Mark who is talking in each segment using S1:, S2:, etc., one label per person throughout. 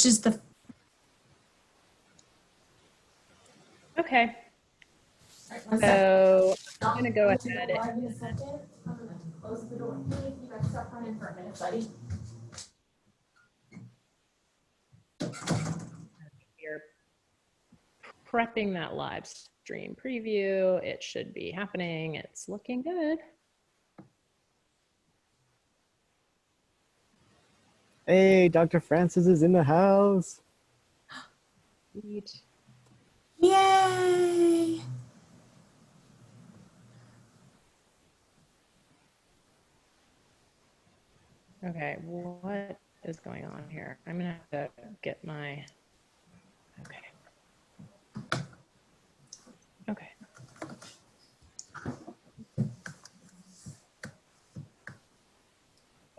S1: which is the...
S2: Okay.
S1: Right,
S2: so I'm going to go ahead.
S1: In a second. I'm going to close the door. You guys stop running for a minute, buddy.
S2: We're prepping that live stream preview. It should be happening. It's looking good.
S3: Hey, Dr. Francis is in the house.
S2: Sweet.
S1: Yay!
S2: Okay, what is going on here? I'm gonna have to get my, okay. Okay.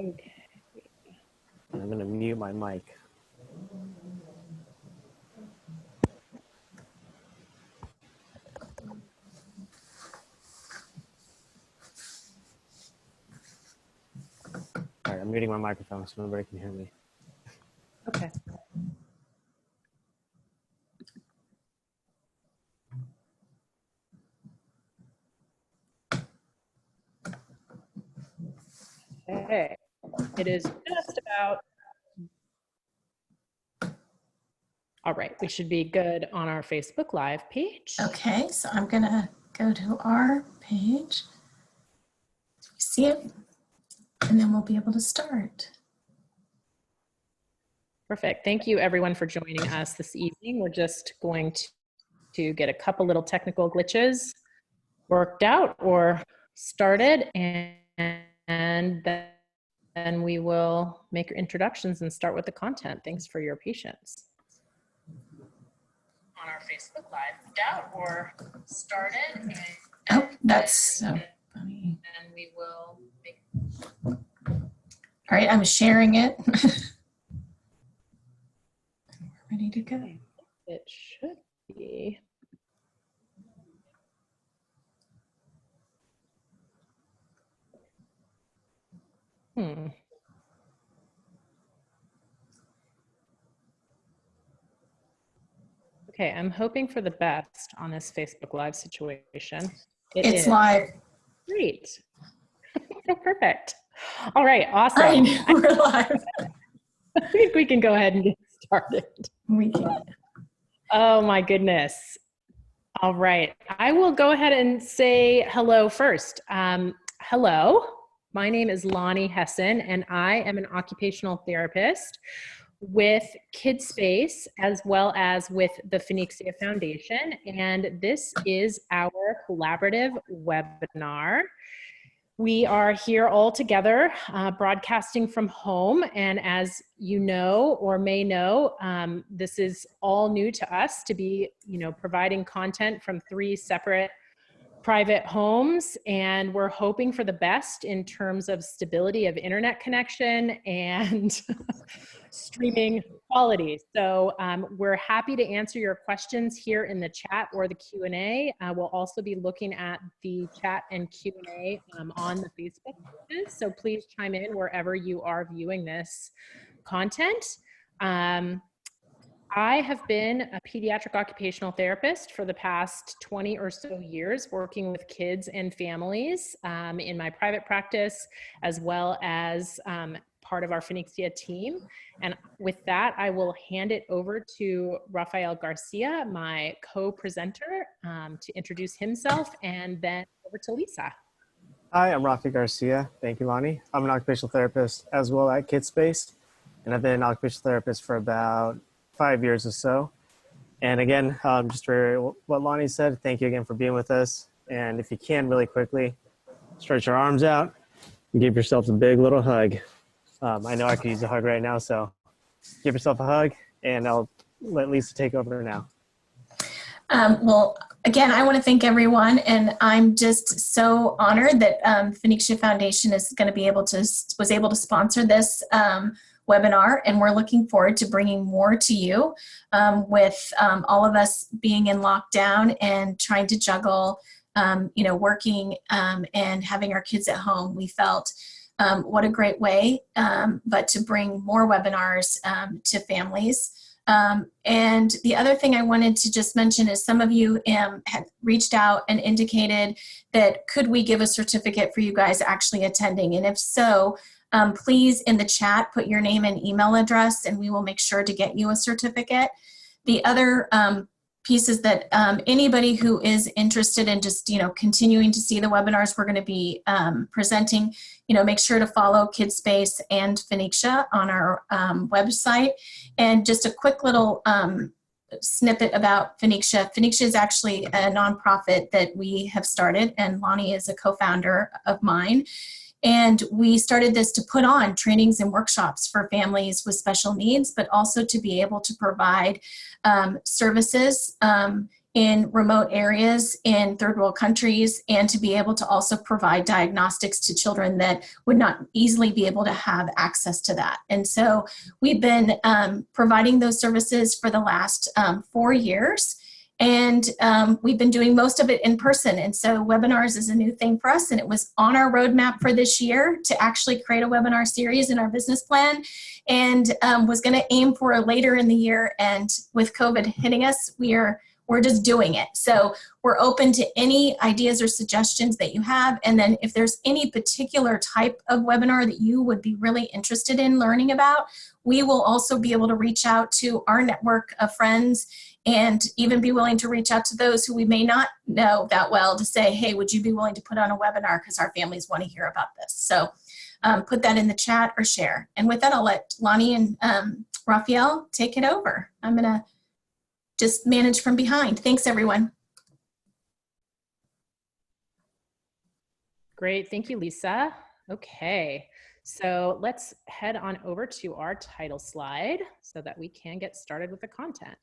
S2: Okay.
S3: I'm gonna mute my mic. All right, I'm muting my microphone so nobody can hear me.
S2: Okay. Okay, it is just about, all right, we should be good on our Facebook Live page.
S1: Okay, so I'm gonna go to our page. See it? And then we'll be able to start.
S2: Perfect. Thank you everyone for joining us this evening. We're just going to get a couple little technical glitches worked out or started, and then we will make your introductions and start with the content. Thanks for your patience. On our Facebook Live out or started. And
S1: oh, that's so funny.
S2: And we will make.
S1: All right, I'm sharing it. We're ready to go.
S2: It should be. Okay, I'm hoping for the best on this Facebook Live situation.
S1: It's live.
S2: Great. Perfect. All right, awesome.
S1: We're live.
S2: I think we can go ahead and get started.
S1: We can.
S2: Oh my goodness. All right, I will go ahead and say hello first. Hello, my name is Lonnie Hessen, and I am an occupational therapist with KidSpace as well as with the Phoenixia Foundation. And this is our collaborative webinar. We are here all together broadcasting from home. And as you know or may know, this is all new to us to be, providing content from 3 separate private homes, and we're hoping for the best in terms of stability of internet connection and streaming quality. So we're happy to answer your questions here in the chat or the Q&A. We'll also be looking at the chat and Q&A on the Facebook pages. So please chime in wherever you are viewing this content. I have been a pediatric occupational therapist for the past 20 or so years, working with kids and families in my private practice, as well as part of our Phoenixia team. And with that, I will hand it over to Rafael Garcia, my co-presenter, to introduce himself, and then over to Lisa.
S3: Hi, I'm Rafi Garcia. Thank you, Lonnie. I'm an occupational therapist as well at KidSpace, and I've been an occupational therapist for about 5 years or so. And again, just for what Lonnie said, thank you again for being with us. And if you can, really quickly, stretch your arms out and give yourself a big little hug. I know I could use a hug right now, so give yourself a hug, and I'll let Lisa take over now.
S1: Well, again, I want to thank everyone, and I'm just so honored that Phoenixia Foundation is going to be was able to sponsor this webinar, and we're looking forward to bringing more to you with all of us being in lockdown and trying to juggle, working and having our kids at home. We felt what a great way, but to bring more webinars to families. And the other thing I wanted to just mention is some of you had reached out and indicated that could we give a certificate for you guys actually attending? And if so, please in the chat put your name and email address and we will make sure to get you a certificate. The other piece is that anybody who is interested in just, continuing to see the webinars we're going to be presenting, make sure to follow KidSpace and Phoenicia on our website. And just a quick little snippet about Phoenicia. Phoenicia is actually a nonprofit that we have started, and Lonnie is a co-founder of mine. And we started this to put on trainings and workshops for families with special needs, but also to be able to provide services in remote areas in third world countries, and to be able to also provide diagnostics to children that would not easily be able to have access to that. And so we've been providing those services for the last 4 years. And we've been doing most of it in person. And so webinars is a new thing for us. And it was on our roadmap for this year to actually create a webinar series in our business plan, and was going to aim for later in the year. And with COVID hitting us, we're just doing it. So we're open to any ideas or suggestions that you have. And then if there's any particular type of webinar that you would be really interested in learning about, we will also be able to reach out to our network of friends and even be willing to reach out to those who we may not know that well to say, hey, would you be willing to put on a webinar because our families want to hear about this? So put that in the chat or share. And with that, I'll let Lonnie and Raphael take it over. I'm going to just manage from behind. Thanks, everyone.
S2: Great, thank you, Lisa. Okay, so let's head on over to our title slide so that we can get started with the content.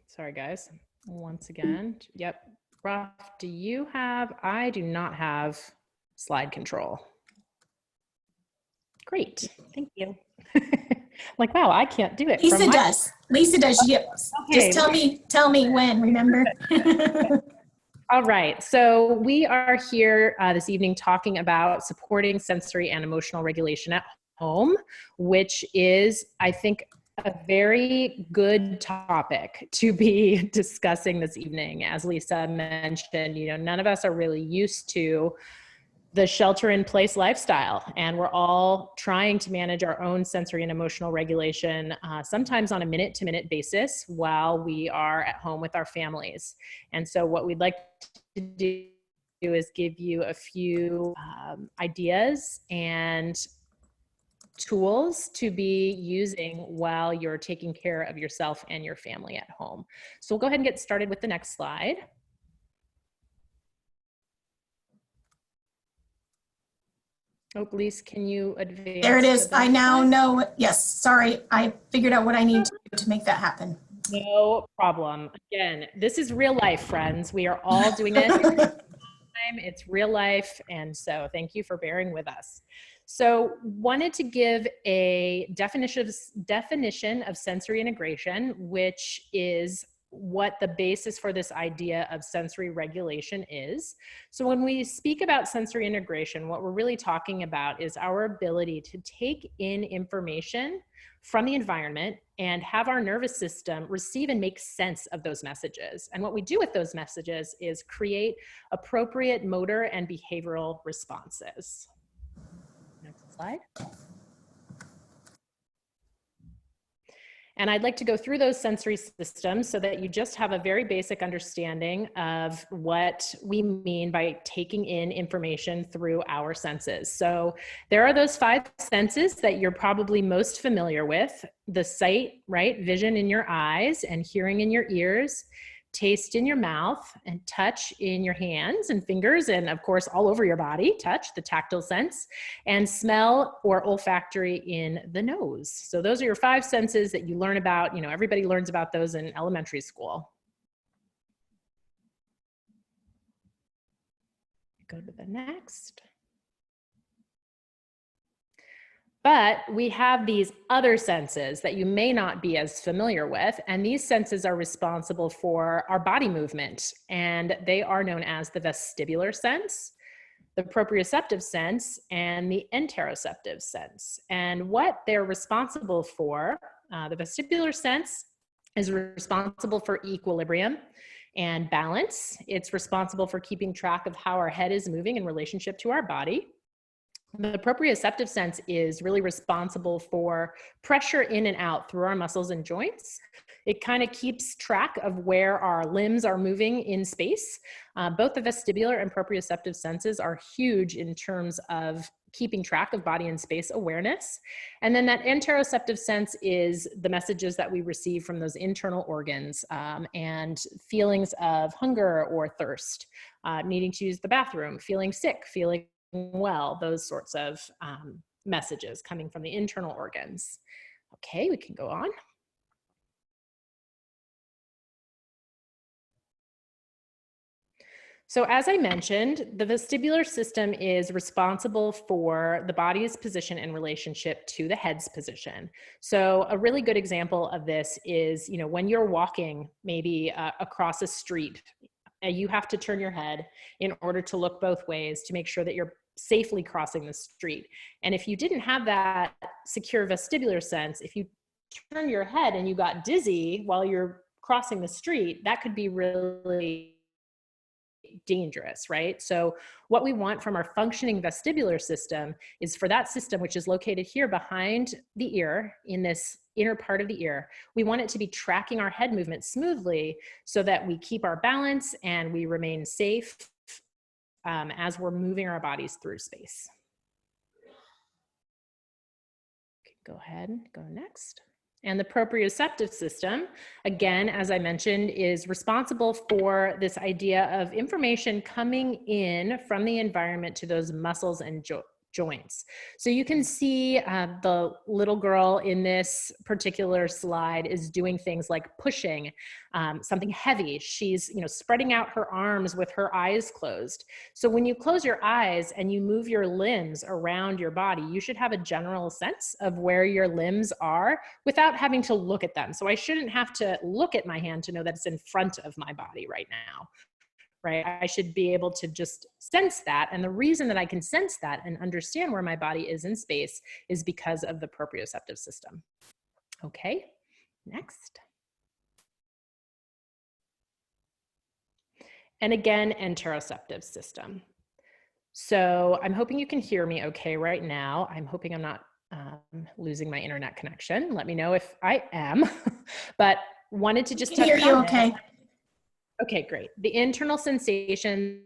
S2: Sorry, guys. Once again, yep. Raf, do you have, I do not have slide control. Great, thank you. Like, wow, I can't do it.
S1: Lisa does. Lisa does. Yep.
S2: Okay.
S1: Just tell me when, remember?
S2: All right, so we are here this evening talking about supporting sensory and emotional regulation at home, which is, I think, a very good topic to be discussing this evening. As Lisa mentioned, none of us are really used to the shelter-in-place lifestyle, and we're all trying to manage our own sensory and emotional regulation, sometimes on a minute-to-minute basis while we are at home with our families. And so what we'd like to do is give you a few ideas and tools to be using while you're taking care of yourself and your family at home. So we'll go ahead and get started with the next slide. Oh, Lise, can you advance?
S1: There it is. I now know. Yes, sorry. I figured out what I need to do to make that happen.
S2: No problem. Again, this is real life, friends. We are all doing this. It's real life. And so thank you for bearing with us. So wanted to give a definition of sensory integration, which is what the basis for this idea of sensory regulation is. So when we speak about sensory integration, what we're really talking about is our ability to take in information from the environment and have our nervous system receive and make sense of those messages. And what we do with those messages is create appropriate motor and behavioral responses. Next slide. And I'd like to go through those sensory systems so that you just have a very basic understanding of what we mean by taking in information through our senses. So there are those 5 senses that you're probably most familiar with: the sight, right? Vision in your eyes and hearing in your ears, taste in your mouth, and touch in your hands and fingers, and of course all over your body, touch, the tactile sense, and smell or olfactory in the nose. So those are your 5 senses that you learn about. Everybody learns about those in elementary school. Go to the next. But we have these other senses that you may not be as familiar with, and these senses are responsible for our body movement, and they are known as the vestibular sense, the proprioceptive sense, and the interoceptive sense. And what they're responsible for, the vestibular sense is responsible for equilibrium and balance. It's responsible for keeping track of how our head is moving in relationship to our body. The proprioceptive sense is really responsible for pressure in and out through our muscles and joints. It kind of keeps track of where our limbs are moving in space. Both the vestibular and proprioceptive senses are huge in terms of keeping track of body and space awareness. And then that interoceptive sense is the messages that we receive from those internal organs, and feelings of hunger or thirst, needing to use the bathroom, feeling sick, feeling well, those sorts of messages coming from the internal organs. Okay, we can go on. So as I mentioned, the vestibular system is responsible for the body's position in relationship to the head's position. So a really good example of this is, when you're walking maybe across a street, you have to turn your head in order to look both ways to make sure that you're safely crossing the street. And if you didn't have that secure vestibular sense, if you turn your head and you got dizzy while you're crossing the street, that could be really dangerous, right? So what we want from our functioning vestibular system is for that system, which is located here behind the ear, in this inner part of the ear, we want it to be tracking our head movement smoothly so that we keep our balance and we remain safe as we're moving our bodies through space. Okay, go ahead and go next. And the proprioceptive system, again, as I mentioned, is responsible for this idea of information coming in from the environment to those muscles and joints. So you can see the little girl in this particular slide is doing things like pushing something heavy. She's spreading out her arms with her eyes closed. So when you close your eyes and you move your limbs around your body, you should have a general sense of where your limbs are without having to look at them. So I shouldn't have to look at my hand to know that it's in front of my body right now. Right? I should be able to just sense that. And the reason that I can sense that and understand where my body is in space is because of the proprioceptive system. Okay, next. And again, interoceptive system. So I'm hoping you can hear me okay right now. I'm hoping I'm not losing my internet connection. Let me know if I am, but wanted to just touch
S1: hear you okay.
S2: Okay, great. The internal sensations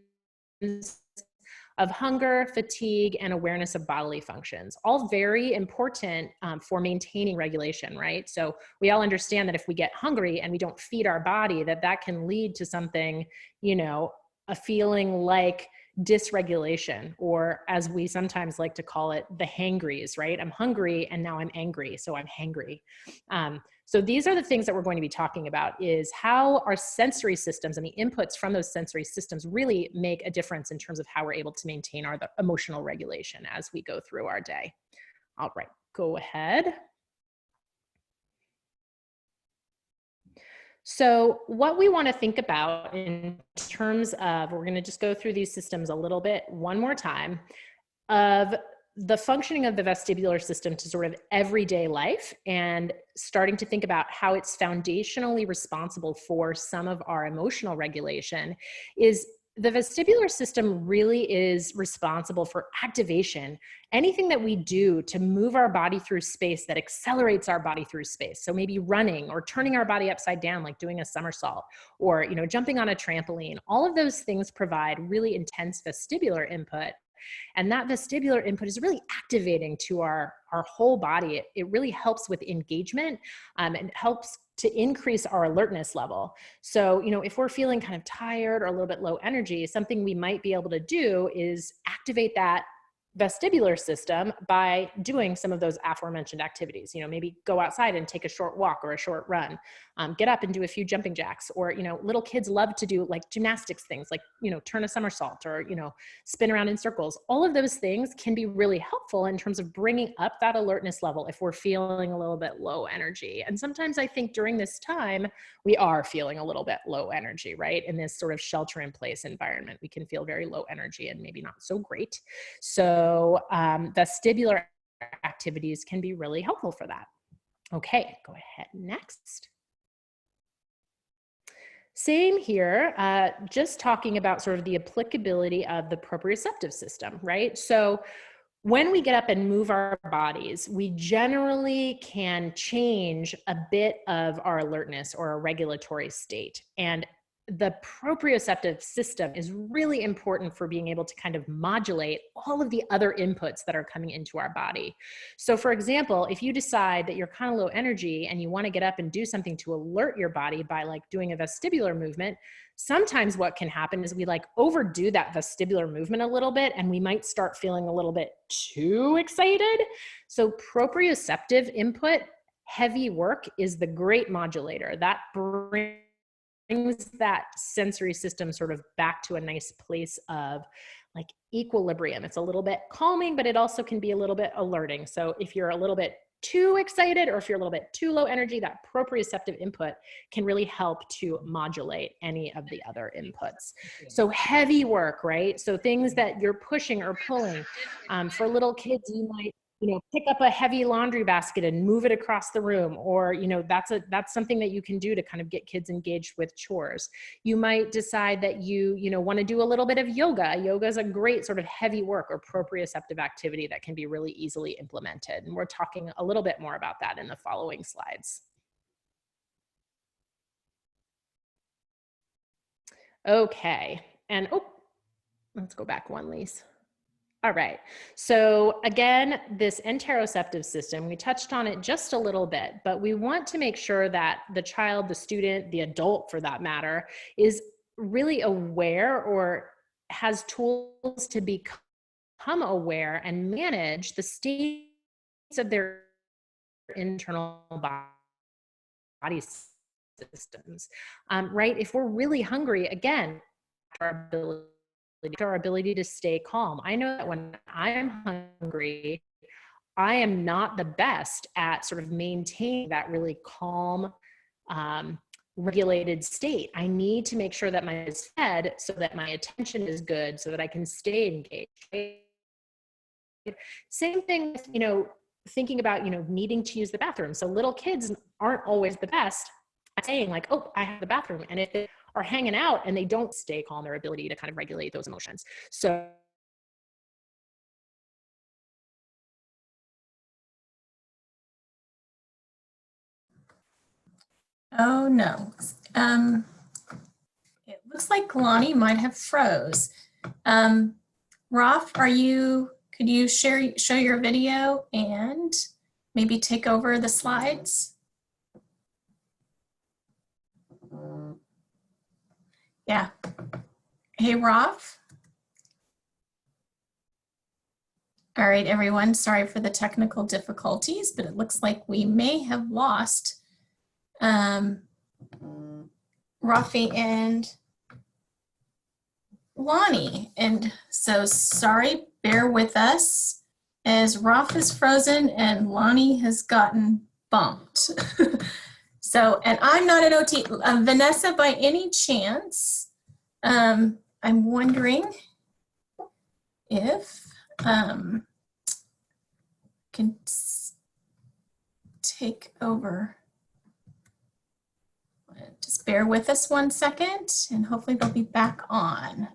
S2: of hunger, fatigue, and awareness of bodily functions, all very important for maintaining regulation, right? So we all understand that if we get hungry and we don't feed our body, that can lead to something, a feeling like dysregulation, or as we sometimes like to call it, the hangries, right? I'm hungry and now I'm angry, so I'm hangry. So these are the things that we're going to be talking about, is how our sensory systems and the inputs from those sensory systems really make a difference in terms of how we're able to maintain our emotional regulation as we go through our day. All right, go ahead. So what we want to think about in terms of, we're going to just go through these systems a little bit one more time, of the functioning of the vestibular system to sort of everyday life, and starting to think about how it's foundationally responsible for some of our emotional regulation. Is the vestibular system really is responsible for activation. Anything that we do to move our body through space that accelerates our body through space. So maybe running or turning our body upside down, like doing a somersault, or jumping on a trampoline. All of those things provide really intense vestibular input. And that vestibular input is really activating to our whole body. It really helps with engagement, and helps to increase our alertness level. So, if we're feeling kind of tired or a little bit low energy, something we might be able to do is activate that vestibular system by doing some of those aforementioned activities. Maybe go outside and take a short walk or a short run, get up and do a few jumping jacks, or, you know, little kids love to do like gymnastics things, like, you know, turn a somersault, or, you know, spin around in circles. All of those things can be really helpful in terms of bringing up that alertness level if we're feeling a little bit low energy. And sometimes I think during this time, we are feeling a little bit low energy, right? In this sort of shelter in place environment, we can feel very low energy and maybe not so great. So vestibular activities can be really helpful for that. Okay, go ahead next. Same here, just talking about sort of the applicability of the proprioceptive system, right? So when we get up and move our bodies, we generally can change a bit of our alertness or a regulatory state. And the proprioceptive system is really important for being able to kind of modulate all of the other inputs that are coming into our body. So for example, if you decide that you're kind of low energy and you want to get up and do something to alert your body by like doing a vestibular movement, sometimes what can happen is we like overdo that vestibular movement a little bit, and we might start feeling a little bit too excited. So proprioceptive input, heavy work, is the great modulator that brings that sensory system sort of back to a nice place of like equilibrium. It's a little bit calming, but it also can be a little bit alerting. So if you're a little bit too excited, or if you're a little bit too low energy, that proprioceptive input can really help to modulate any of the other inputs. So heavy work, right? So things that you're pushing or pulling. For little kids, you might, you know, pick up a heavy laundry basket and move it across the room, or, you know, that's something that you can do to kind of get kids engaged with chores. You might decide that you know, want to do a little bit of yoga. Yoga is a great sort of heavy work or proprioceptive activity that can be really easily implemented. And we're talking a little bit more about that in the following slides. Okay, and let's go back one, Lise. All right, so again, this interoceptive system, we touched on it just a little bit, but we want to make sure that the child, the student, the adult for that matter, is really aware or has tools to become aware and manage the states of their internal body systems, right? If we're really hungry, again, our ability to stay calm. I know that when I'm hungry, I am not the best at sort of maintaining that really calm, regulated state. I need to make sure that my is fed so that my attention is good, so that I can stay engaged. Same thing with, you know, thinking about, you know, needing to use the bathroom. So little kids aren't always the best at saying like, oh, I have the bathroom. And if they are hanging out and they don't stay calm, their ability to kind of regulate those emotions. So
S1: Oh no. It looks like Lonnie might have froze. Rolf, could you show your video and maybe take over the slides? Yeah. Hey, Rolf. All right, everyone, sorry for the technical difficulties, but it looks like we may have lost Rafi and Lonnie. And so sorry, bear with us as Rolf is frozen and Lonnie has gotten bumped. So, and I'm not an OT. Vanessa, by any chance, I'm wondering if can take over. Just bear with us one second and hopefully they'll be back on.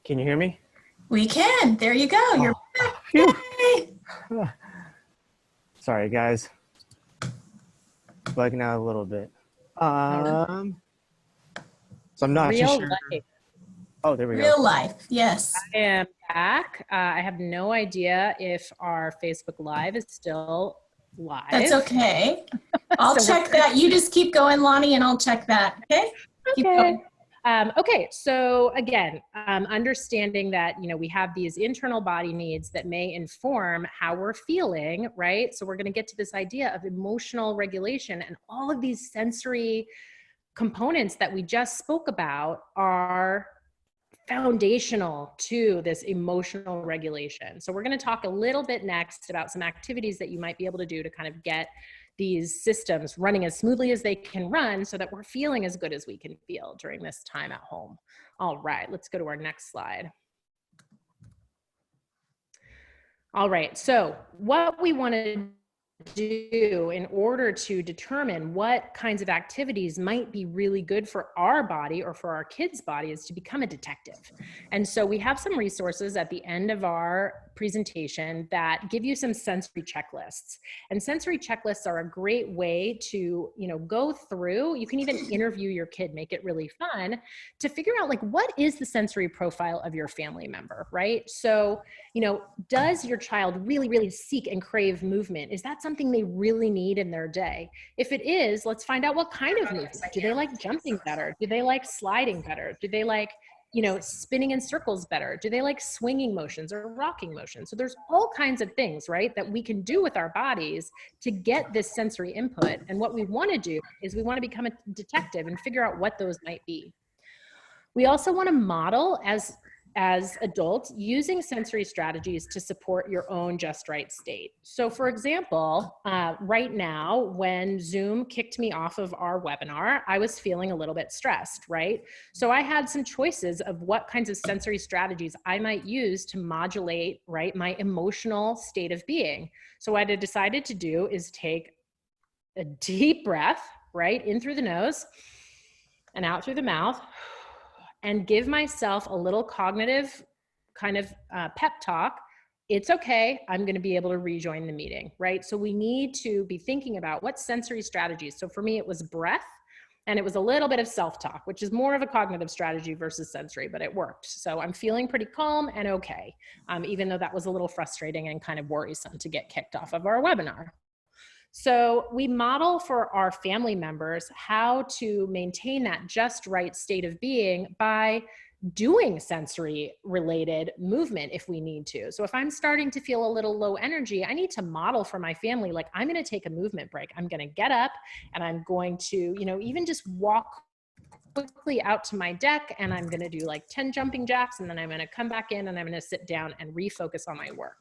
S3: Can you hear me?
S1: We can. There you go. You're back. Yay.
S3: Sorry, guys. Bugging out a little bit. So I'm not too sure.
S2: Life.
S3: Oh, there we go.
S1: Real life, yes.
S2: I am back. I have no idea if our Facebook Live is still live.
S1: That's okay. I'll check that. You just keep going, Lonnie, and I'll check that. Okay? Keep going.
S2: Okay, so again, understanding that, you know, we have these internal body needs that may inform how we're feeling, right? So we're going to get to this idea of emotional regulation, and all of these sensory components that we just spoke about are foundational to this emotional regulation. So we're going to talk a little bit next about some activities that you might be able to do to kind of get these systems running as smoothly as they can run so that we're feeling as good as we can feel during this time at home. All right, let's go to our next slide. All right, so what we want to do in order to determine what kinds of activities might be really good for our body or for our kids' body is to become a detective. And so we have some resources at the end of our presentation that give you some sensory checklists. And sensory checklists are a great way to, you know, go through. You can even interview your kid, make it really fun to figure out, like, what is the sensory profile of your family member, right? So, you know, does your child really, really seek and crave movement? Is that something they really need in their day? If it is, let's find out what kind of movement. Do they like jumping better? Do they like sliding better? Do they like, you know, spinning in circles better? Do they like swinging motions or rocking motions? So there's all kinds of things, right, that we can do with our bodies to get this sensory input. And what we want to do is we want to become a detective and figure out what those might be. We also want to model as adults using sensory strategies to support your own just right state. So for example, right now, when Zoom kicked me off of our webinar, I was feeling a little bit stressed, right? So I had some choices of what kinds of sensory strategies I might use to modulate, right, my emotional state of being. So what I decided to do is take a deep breath, right, in through the nose and out through the mouth, and give myself a little cognitive kind of pep talk. It's okay, I'm gonna be able to rejoin the meeting, right? So we need to be thinking about what sensory strategies. So for me, it was breath, and it was a little bit of self-talk, which is more of a cognitive strategy versus sensory, but it worked. So I'm feeling pretty calm and okay, even though that was a little frustrating and kind of worrisome to get kicked off of our webinar. So we model for our family members how to maintain that just right state of being by doing sensory related movement if we need to. So if I'm starting to feel a little low energy, I need to model for my family, like, I'm going to take a movement break. I'm going to get up and I'm going to, you know, even just walk quickly out to my deck, and I'm going to do like 10 jumping jacks, and then I'm going to come back in and I'm going to sit down and refocus on my work.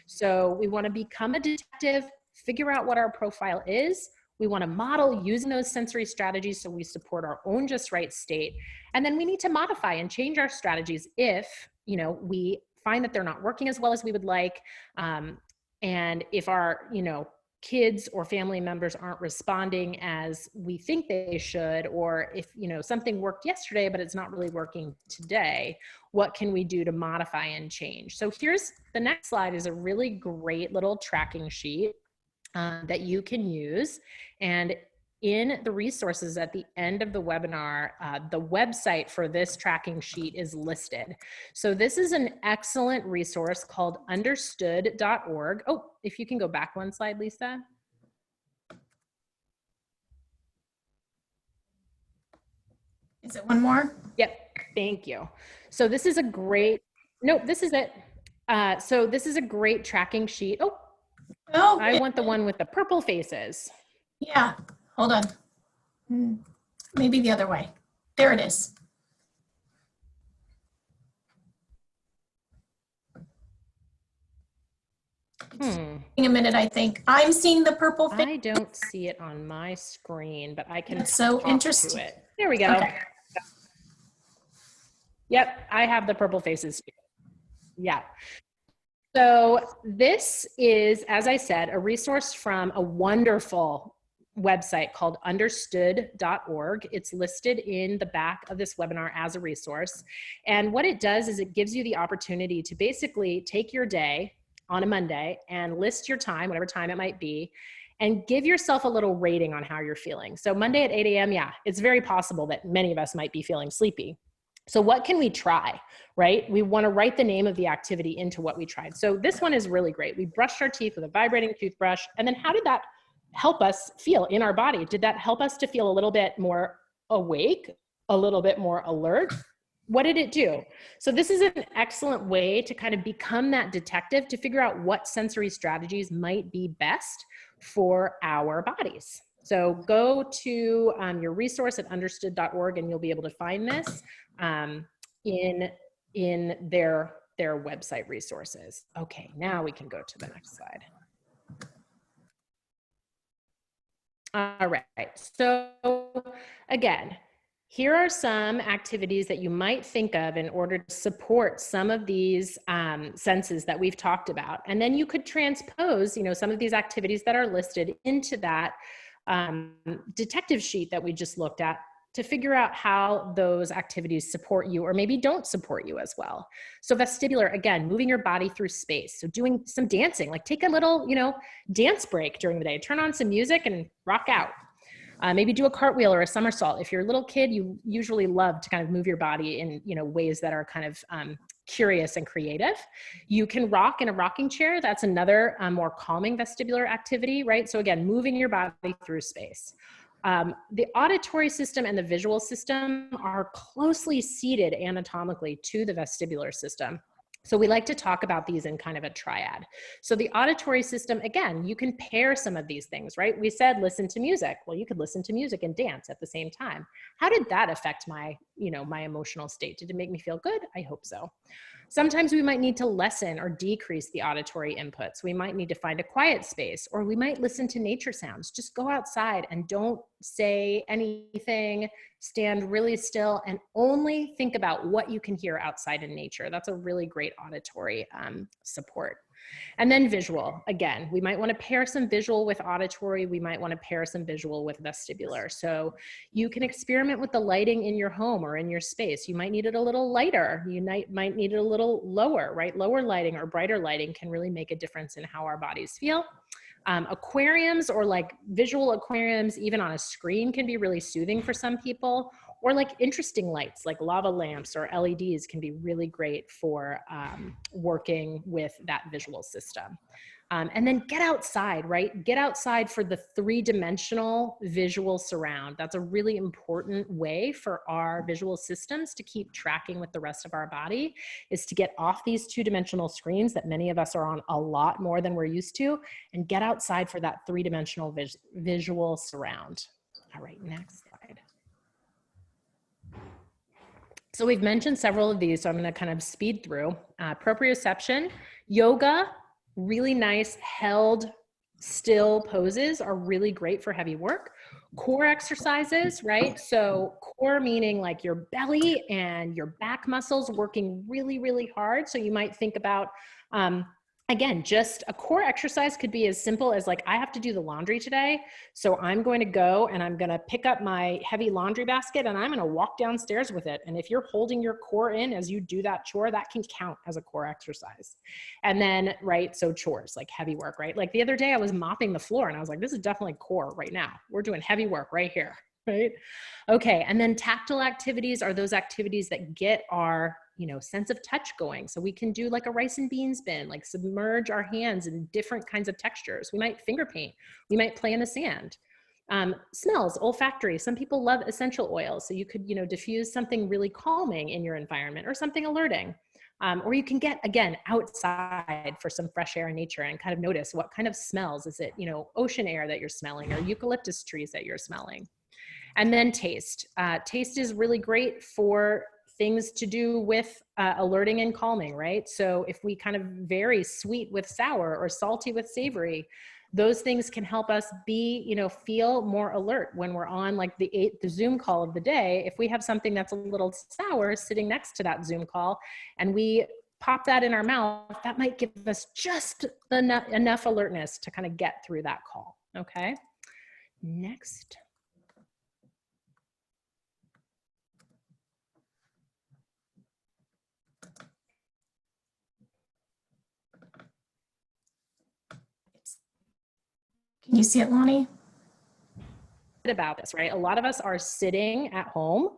S2: So we want to become a detective, figure out what our profile is. We want to model using those sensory strategies so we support our own just right state. And then we need to modify and change our strategies if, you know, we find that they're not working as well as we would like. And if our, you know, kids or family members aren't responding as we think they should, or if, you know, something worked yesterday, but it's not really working today, what can we do to modify and change? So here's the next slide, is a really great little tracking sheet that you can use. And in the resources at the end of the webinar, the website for this tracking sheet is listed. So this is an excellent resource called understood.org. Oh, if you can go back one slide, Lisa.
S1: Is it one more?
S2: Yep, thank you. So this is a great, nope, this is it. So this is a great tracking sheet. Oh, I want the one with the purple faces.
S1: Yeah, hold on. Maybe the other way. There it is. In a minute, I think. I'm seeing the purple face.
S2: I don't see it on my screen, but I can
S1: That's so
S2: talk
S1: interesting.
S2: to it. There we go. Okay. Yep, I have the purple faces. Yeah. So this is, as I said, a resource from a wonderful website called understood.org. It's listed in the back of this webinar as a resource. And what it does is it gives you the opportunity to basically take your day on a Monday and list your time, whatever time it might be, and give yourself a little rating on how you're feeling. So Monday at 8 a.m., yeah, it's very possible that many of us might be feeling sleepy. So what can we try, right? We want to write the name of the activity into what we tried. So this one is really great. We brushed our teeth with a vibrating toothbrush. And then how did that help us feel in our body? Did that help us to feel a little bit more awake, a little bit more alert. What did it do? So this is an excellent way to kind of become that detective to figure out what sensory strategies might be best for our bodies. So go to your resource at understood.org and you'll be able to find this in their website resources. Okay, now we can go to the next slide. All right, so again, here are some activities that you might think of in order to support some of these senses that we've talked about. And then you could transpose, some of these activities that are listed into that detective sheet that we just looked at to figure out how those activities support you or maybe don't support you as well. So vestibular, again, moving your body through space. So doing some dancing, like take a little, dance break during the day, turn on some music and rock out. Maybe do a cartwheel or a somersault. If you're a little kid, you usually love to kind of move your body in, ways that are kind of curious and creative. You can rock in a rocking chair. That's another more calming vestibular activity, right? So again, moving your body through space. The auditory system and the visual system are closely seated anatomically to the vestibular system. So we like to talk about these in kind of a triad. So the auditory system, again, you can pair some of these things, right? We said listen to music. Well, you could listen to music and dance at the same time. How did that affect my, my emotional state? Did it make me feel good? I hope so. Sometimes we might need to lessen or decrease the auditory inputs. We might need to find a quiet space, or we might listen to nature sounds. Just go outside and don't say anything, stand really still, and only think about what you can hear outside in nature. That's a really great auditory support. And then visual, again, we might want to pair some visual with auditory. We might want to pair some visual with vestibular. So you can experiment with the lighting in your home or in your space. You might need it a little lighter. You might need it a little lower, right? Lower lighting or brighter lighting can really make a difference in how our bodies feel. Aquariums or like visual aquariums, even on a screen, can be really soothing for some people. Or like interesting lights, like lava lamps or LEDs, can be really great for working with that visual system. And then get outside, right? Get outside for the three-dimensional visual surround. That's a really important way for our visual systems to keep tracking with the rest of our body, is to get off these two-dimensional screens that many of us are on a lot more than we're used to, and get outside for that three-dimensional visual surround. All right, next slide. So we've mentioned several of these, so I'm going to kind of speed through. Proprioception, yoga, really nice held still poses are really great for heavy work. Core exercises, right? So core meaning like your belly and your back muscles working really, really hard. So you might think about, again, just a core exercise could be as simple as like, I have to do the laundry today. So I'm going to go and I'm going to pick up my heavy laundry basket and I'm going to walk downstairs with it. And if you're holding your core in as you do that chore, that can count as a core exercise. And then, right, so chores, like heavy work, right? Like the other day I was mopping the floor and I was like, this is definitely core right now. We're doing heavy work right here, right? Okay, and then tactile activities are those activities that get our sense of touch going. So we can do like a rice and beans bin, like submerge our hands in different kinds of textures. We might finger paint. We might play in the sand. Smells, olfactory. Some people love essential oils. So you could, diffuse something really calming in your environment or something alerting. Or you can get, again, outside for some fresh air in nature and kind of notice what kind of smells. Is it, ocean air that you're smelling or eucalyptus trees that you're smelling? And then taste. Taste is really great for things to do with alerting and calming, right? So if we kind of vary sweet with sour or salty with savory, those things can help us be, feel more alert when we're on like the Zoom call of the day. If we have something that's a little sour sitting next to that Zoom call and we pop that in our mouth, that might give us just enough alertness to kind of get through that call, okay? Next.
S1: Can you see it, Lonnie?
S2: About this, right? A lot of us are sitting at home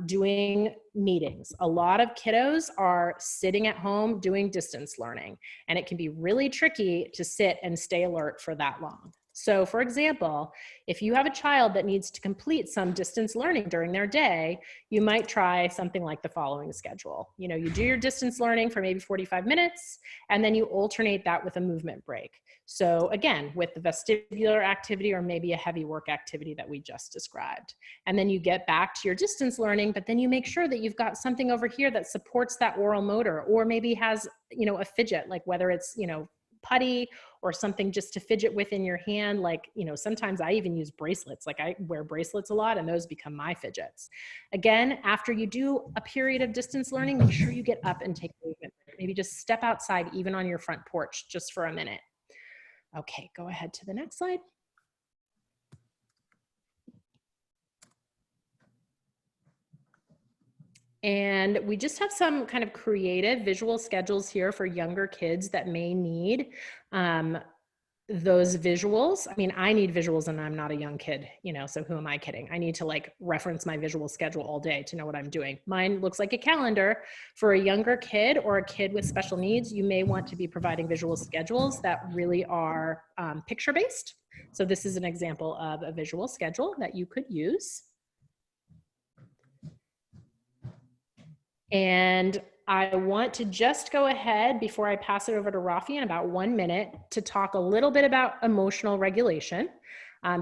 S2: doing meetings. A lot of kiddos are sitting at home doing distance learning, and it can be really tricky to sit and stay alert for that long. So for example, if you have a child that needs to complete some distance learning during their day, you might try something like the following schedule. You know, you do your distance learning for maybe 45 minutes, and then you alternate that with a movement break. So again, with the vestibular activity or maybe a heavy work activity that we just described. And then you get back to your distance learning, but then you make sure that you've got something over here that supports that oral motor, or maybe has, you know, a fidget, like whether it's, you know, putty or something just to fidget with in your hand. Like, you know, sometimes I even use bracelets. Like I wear bracelets a lot and those become my fidgets. Again, after you do a period of distance learning, make sure you get up and take a movement. Maybe just step outside, even on your front porch, just for a minute. Okay, go ahead to the next slide. And we just have some kind of creative visual schedules here for younger kids that may need those visuals. I mean, I need visuals and I'm not a young kid, you know, so who am I kidding? I need to like reference my visual schedule all day to know what I'm doing. Mine looks like a calendar. For a younger kid or a kid with special needs, you may want to be providing visual schedules that really are picture-based. So this is an example of a visual schedule that you could use. And I want to just go ahead before I pass it over to Rafi in about 1 minute to talk a little bit about emotional regulation.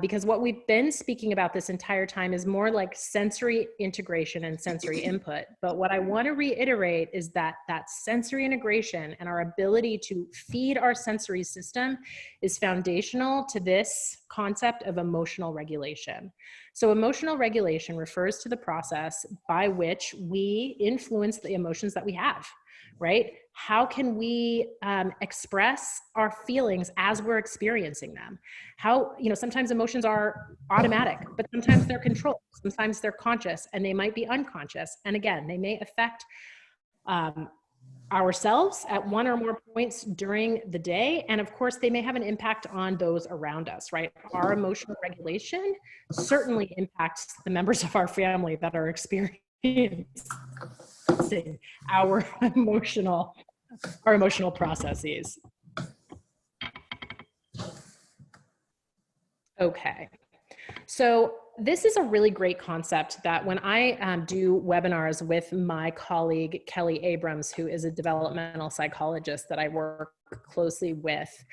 S2: Because what we've been speaking about this entire time is more like sensory integration and sensory input. But what I want to reiterate is that that sensory integration and our ability to feed our sensory system is foundational to this concept of emotional regulation. So emotional regulation refers to the process by which we influence the emotions that we have, right? How can we express our feelings as we're experiencing them? How, you know, sometimes emotions are automatic, but sometimes they're controlled, sometimes they're conscious, and they might be unconscious. And again, they may affect ourselves at one or more points during the day. And of course, they may have an impact on those around us, right? Our emotional regulation certainly impacts the members of our family that are experiencing our emotional processes. Okay, so this is a really great concept that when I do webinars with my colleague, Kelly Abrams, who is a developmental psychologist that I work closely with,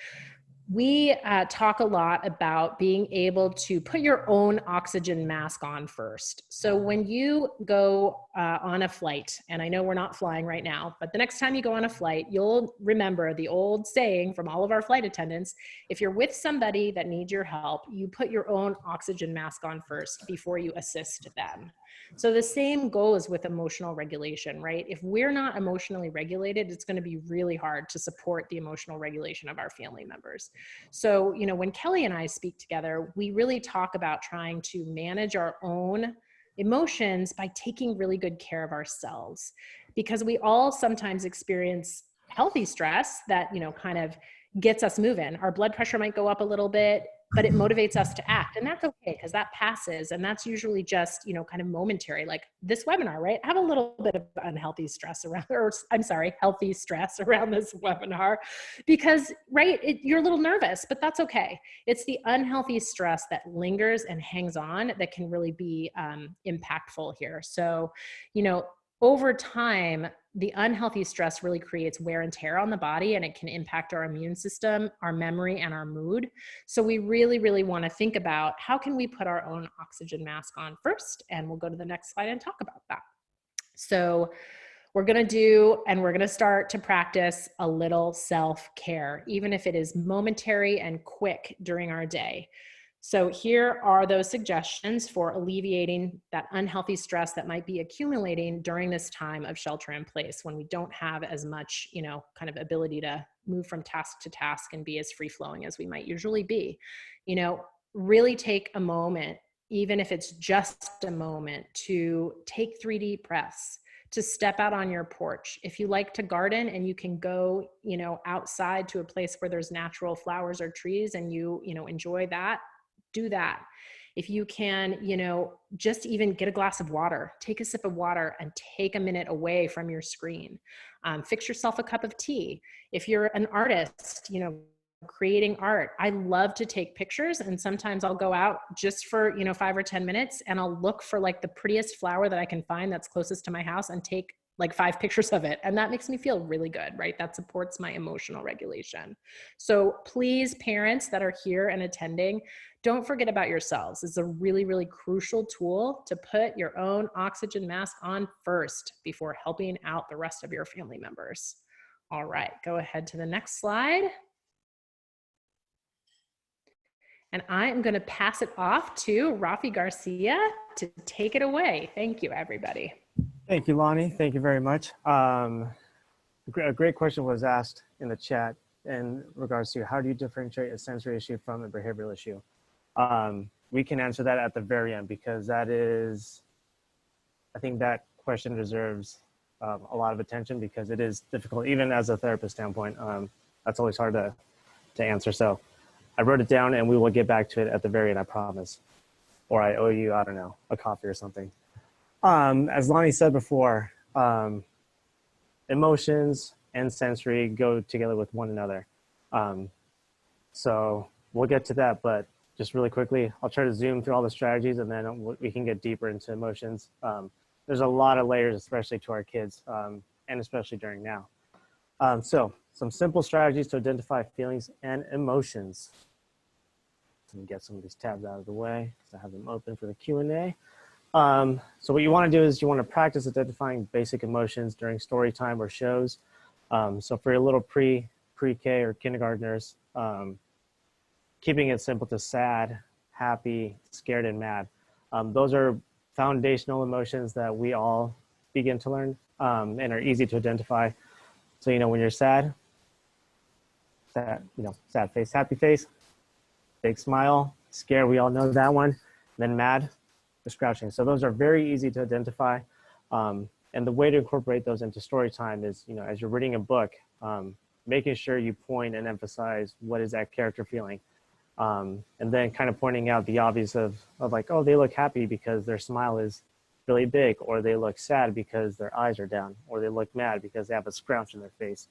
S2: we talk a lot about being able to put your own oxygen mask on first. So when you go on a flight, and I know we're not flying right now, but the next time you go on a flight, you'll remember the old saying from all of our flight attendants: if you're with somebody that needs your help, you put your own oxygen mask on first before you assist them. So the same goes with emotional regulation, right? If we're not emotionally regulated, it's going to be really hard to support the emotional regulation of our family members. So, you know, when Kelly and I speak together, we really talk about trying to manage our own emotions by taking really good care of ourselves, because we all sometimes experience healthy stress that, you know, kind of gets us moving. Our blood pressure might go up a little bit, but it motivates us to act. And that's okay, because that passes. And that's usually just, you know, kind of momentary, like this webinar, right? I have a little bit of unhealthy stress around, or I'm sorry, healthy stress around this webinar because, right, you're a little nervous, but that's okay. It's the unhealthy stress that lingers and hangs on that can really be impactful here. So, you know, over time, the unhealthy stress really creates wear and tear on the body, and it can impact our immune system, our memory, and our mood. So we really, really want to think about how can we put our own oxygen mask on first, and we'll go to the next slide and talk about that. So we're going to start to practice a little self-care, even if it is momentary and quick during our day. So here are those suggestions for alleviating that unhealthy stress that might be accumulating during this time of shelter in place, when we don't have as much, you know, kind of ability to move from task to task and be as free flowing as we might usually be. You know, really take a moment, even if it's just a moment, to take 3 deep breaths, to step out on your porch. If you like to garden and you can go, you know, outside to a place where there's natural flowers or trees and you know, enjoy that, do that. If you can, you know, just even get a glass of water, take a sip of water and take a minute away from your screen. Fix yourself a cup of tea. If you're an artist, you know, creating art. I love to take pictures, and sometimes I'll go out just for, 5 or 10 minutes, and I'll look for like the prettiest flower that I can find that's closest to my house and take like 5 pictures of it. And that makes me feel really good, right? That supports my emotional regulation. So please, parents that are here and attending, don't forget about yourselves. It's a really, really crucial tool to put your own oxygen mask on first before helping out the rest of your family members. All right, go ahead to the next slide. And I am going to pass it off to Rafi Garcia to take it away. Thank you, everybody.
S3: Thank you, Lonnie. Thank you very much. A great question was asked in the chat in regards to how do you differentiate a sensory issue from a behavioral issue? We can answer that at the very end, because I think that question deserves a lot of attention, because it is difficult, even as a therapist standpoint. That's always hard to answer. So I wrote it down, and we will get back to it at the very end, I promise. Or I owe you, I don't know, a coffee or something. As Lonnie said before, emotions and sensory go together with one another. So we'll get to that, but just really quickly, I'll try to zoom through all the strategies, and then we can get deeper into emotions. There's a lot of layers, especially to our kids, and especially during now. So some simple strategies to identify feelings and emotions. Let me get some of these tabs out of the way, because I have them open for the Q&A. So what you want to do is you want to practice identifying basic emotions during story time or shows. So for your little pre-K or kindergartners, keeping it simple to sad, happy, scared, and mad. Those are foundational emotions that we all begin to learn and are easy to identify. So, when you're sad, sad face, happy face, big smile, scared, we all know that one. Then mad, the scratching. So those are very easy to identify. And the way to incorporate those into story time is, as you're reading a book, making sure you point and emphasize what is that character feeling. And then kind of pointing out the obvious of like, oh, they look happy because their smile is really big, or they look sad because their eyes are down, or they look mad because they have a scrunch in their face.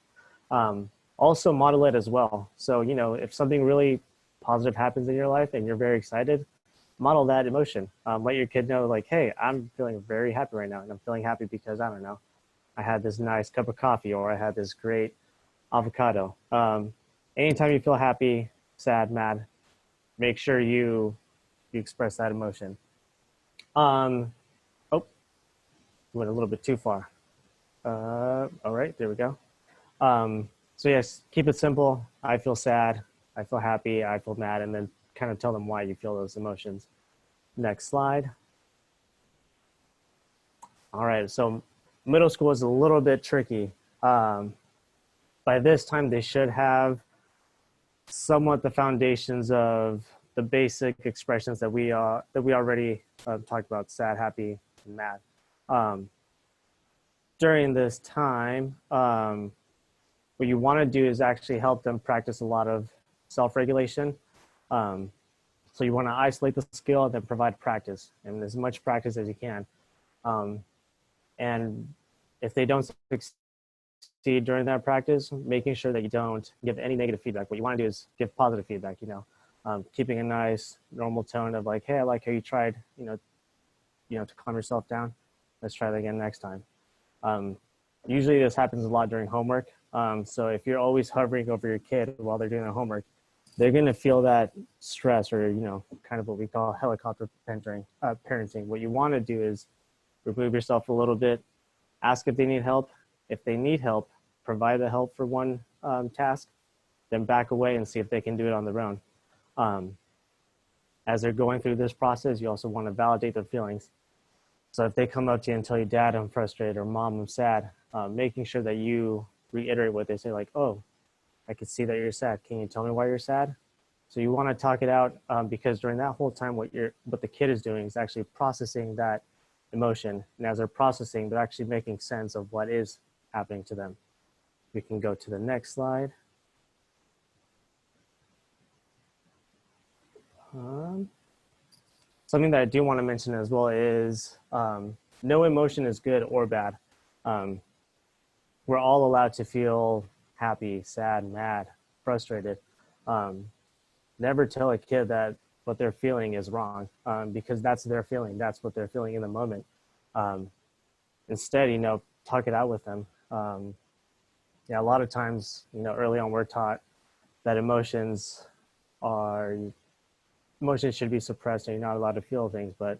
S3: Also model it as well. So, if something really positive happens in your life and you're very excited, model that emotion. Let your kid know, like, hey, I'm feeling very happy right now. And I'm feeling happy because, I don't know, I had this nice cup of coffee, or I had this great avocado. Anytime you feel happy, sad, mad, make sure you express that emotion. Went a little bit too far. All right, there we go. So yes, keep it simple. I feel sad, I feel happy, I feel mad, and then kind of tell them why you feel those emotions. Next slide. All right, so middle school is a little bit tricky. By this time, they should have somewhat the foundations of the basic expressions that we already talked about: sad, happy, and mad. During this time, what you want to do is actually help them practice a lot of self-regulation. So you want to isolate the skill and then provide practice, and as much practice as you can. And if they don't succeed during that practice, making sure that you don't give any negative feedback. What you want to do is give positive feedback, keeping a nice normal tone of like, hey, I like how you tried, to calm yourself down. Let's try that again next time. Usually this happens a lot during homework. So if you're always hovering over your kid while they're doing their homework, they're going to feel that stress, or, kind of what we call helicopter parenting. What you want to do is remove yourself a little bit, ask if they need help. If they need help, provide the help for one task, then back away and see if they can do it on their own. As they're going through this process, you also want to validate their feelings. So if they come up to you and tell you, Dad, I'm frustrated, or Mom, I'm sad, making sure that you reiterate what they say, like, oh, I can see that you're sad. Can you tell me why you're sad? So you want to talk it out, because during that whole time, what the kid is doing is actually processing that emotion. And as they're processing, they're actually making sense of what is happening to them. We can go to the next slide. Something that I do want to mention as well is no emotion is good or bad. We're all allowed to feel happy, sad, mad, frustrated. Never tell a kid that what they're feeling is wrong, because that's their feeling. That's what they're feeling in the moment. Instead, talk it out with them. Yeah, a lot of times, early on we're taught that emotions should be suppressed and you're not allowed to feel things, but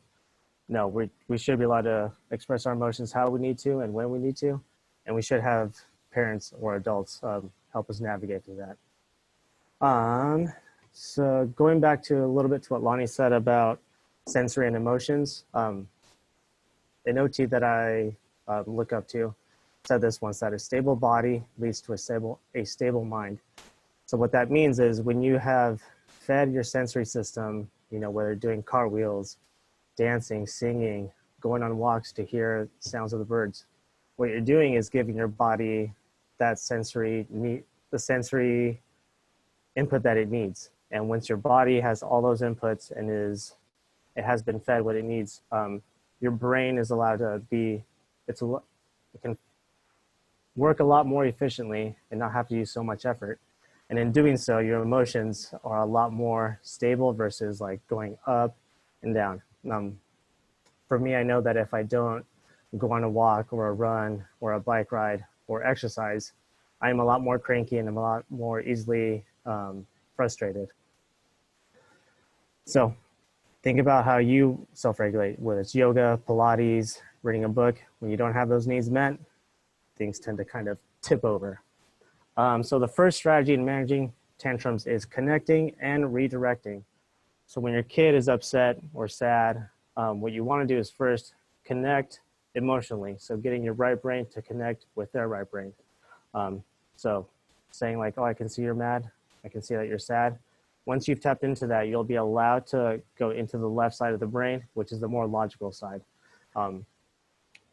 S3: no, we should be allowed to express our emotions how we need to and when we need to, and we should have parents or adults help us navigate through that. So going back to a little bit to what Lonnie said about sensory and emotions, an OT that I look up to said this once, that a stable body leads to a stable mind. So what that means is when you have fed your sensory system, whether doing cartwheels, dancing, singing, going on walks to hear sounds of the birds, what you're doing is giving your body that the sensory input that it needs. And once your body has all those inputs and it has been fed what it needs, your brain is allowed to it can work a lot more efficiently and not have to use so much effort. And in doing so, your emotions are a lot more stable versus like going up and down. For me, I know that if I don't go on a walk or a run or a bike ride or exercise, I'm a lot more cranky and I'm a lot more easily frustrated. So think about how you self-regulate, whether it's yoga, Pilates, reading a book. When you don't have those needs met, things tend to kind of tip over. So the first strategy in managing tantrums is connecting and redirecting. So when your kid is upset or sad, what you want to do is first connect emotionally. So getting your right brain to connect with their right brain. So saying like, oh, I can see you're mad. I can see that you're sad. Once you've tapped into that, you'll be allowed to go into the left side of the brain, which is the more logical side.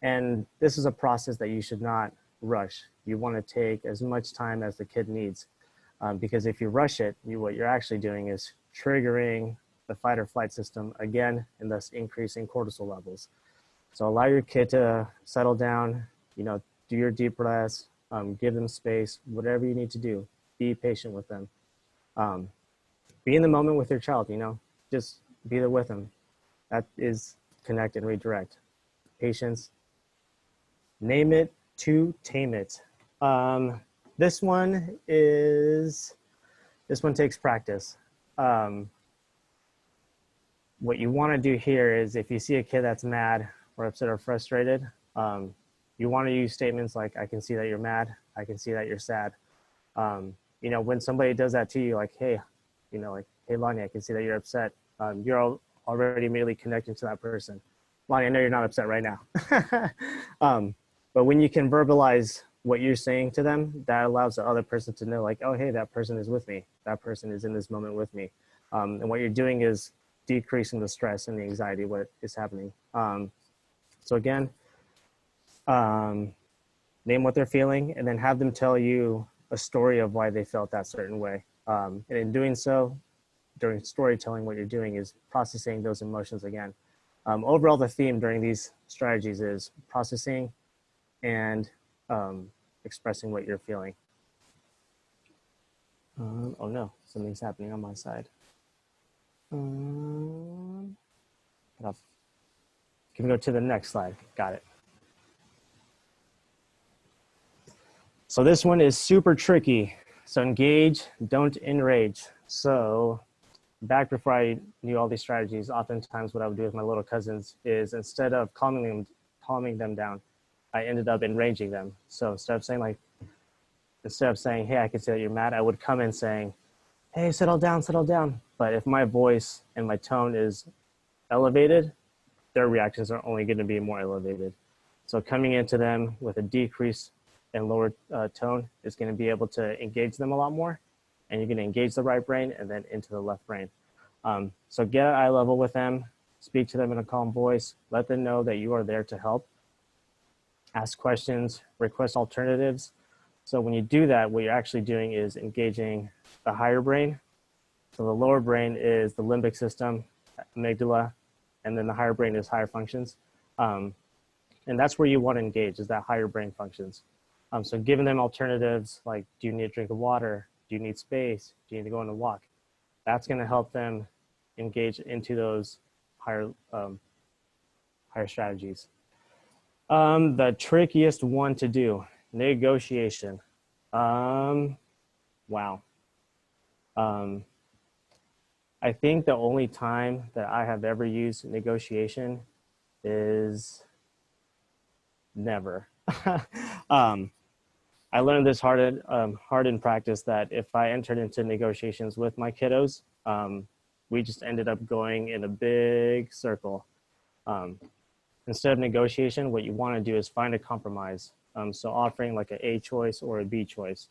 S3: And this is a process that you should not rush. You want to take as much time as the kid needs, because if you rush it, what you're actually doing is triggering the fight or flight system again, and thus increasing cortisol levels. So allow your kid to settle down, do your deep breaths, give them space, whatever you need to do. Be patient with them. Be in the moment with your child, just be there with them. That is connect and redirect. Patience. Name it to tame it. This one takes practice. What you want to do here is if you see a kid that's mad or upset or frustrated, you want to use statements like, I can see that you're mad. I can see that you're sad. When somebody does that to you, like, hey, hey, Lonnie, I can see that you're upset. You're already immediately connecting to that person. Lonnie, I know you're not upset right now. But when you can verbalize what you're saying to them, that allows the other person to know like, oh, hey, that person is with me. That person is in this moment with me. And what you're doing is decreasing the stress and the anxiety, what is happening. So again, name what they're feeling and then have them tell you a story of why they felt that certain way. And in doing so, during storytelling, what you're doing is processing those emotions again. Overall, the theme during these strategies is processing and expressing what you're feeling. Oh no, something's happening on my side. Can we go to the next slide? Got it. So this one is super tricky. So engage, don't enrage. So back before I knew all these strategies, oftentimes what I would do with my little cousins is instead of calming them down, I ended up enraging them. So instead of saying, hey, I can see that you're mad, I would come in saying, hey, settle down. But if my voice and my tone is elevated, their reactions are only going to be more elevated. So coming into them with a decrease and lower tone is going to be able to engage them a lot more. And you're going to engage the right brain and then into the left brain. So get at eye level with them, speak to them in a calm voice, let them know that you are there to help. Ask questions, request alternatives. So when you do that, what you're actually doing is engaging the higher brain. So the lower brain is the limbic system, amygdala, and then the higher brain is higher functions. And that's where you want to engage, is that higher brain functions. So giving them alternatives like, do you need a drink of water? Do you need space? Do you need to go on a walk? That's going to help them engage into those higher strategies. The trickiest one to do, negotiation. Wow. I think the only time that I have ever used negotiation is never. I learned this hard in practice, that if I entered into negotiations with my kiddos, we just ended up going in a big circle. Instead of negotiation, what you want to do is find a compromise. So offering like an A choice or a B choice.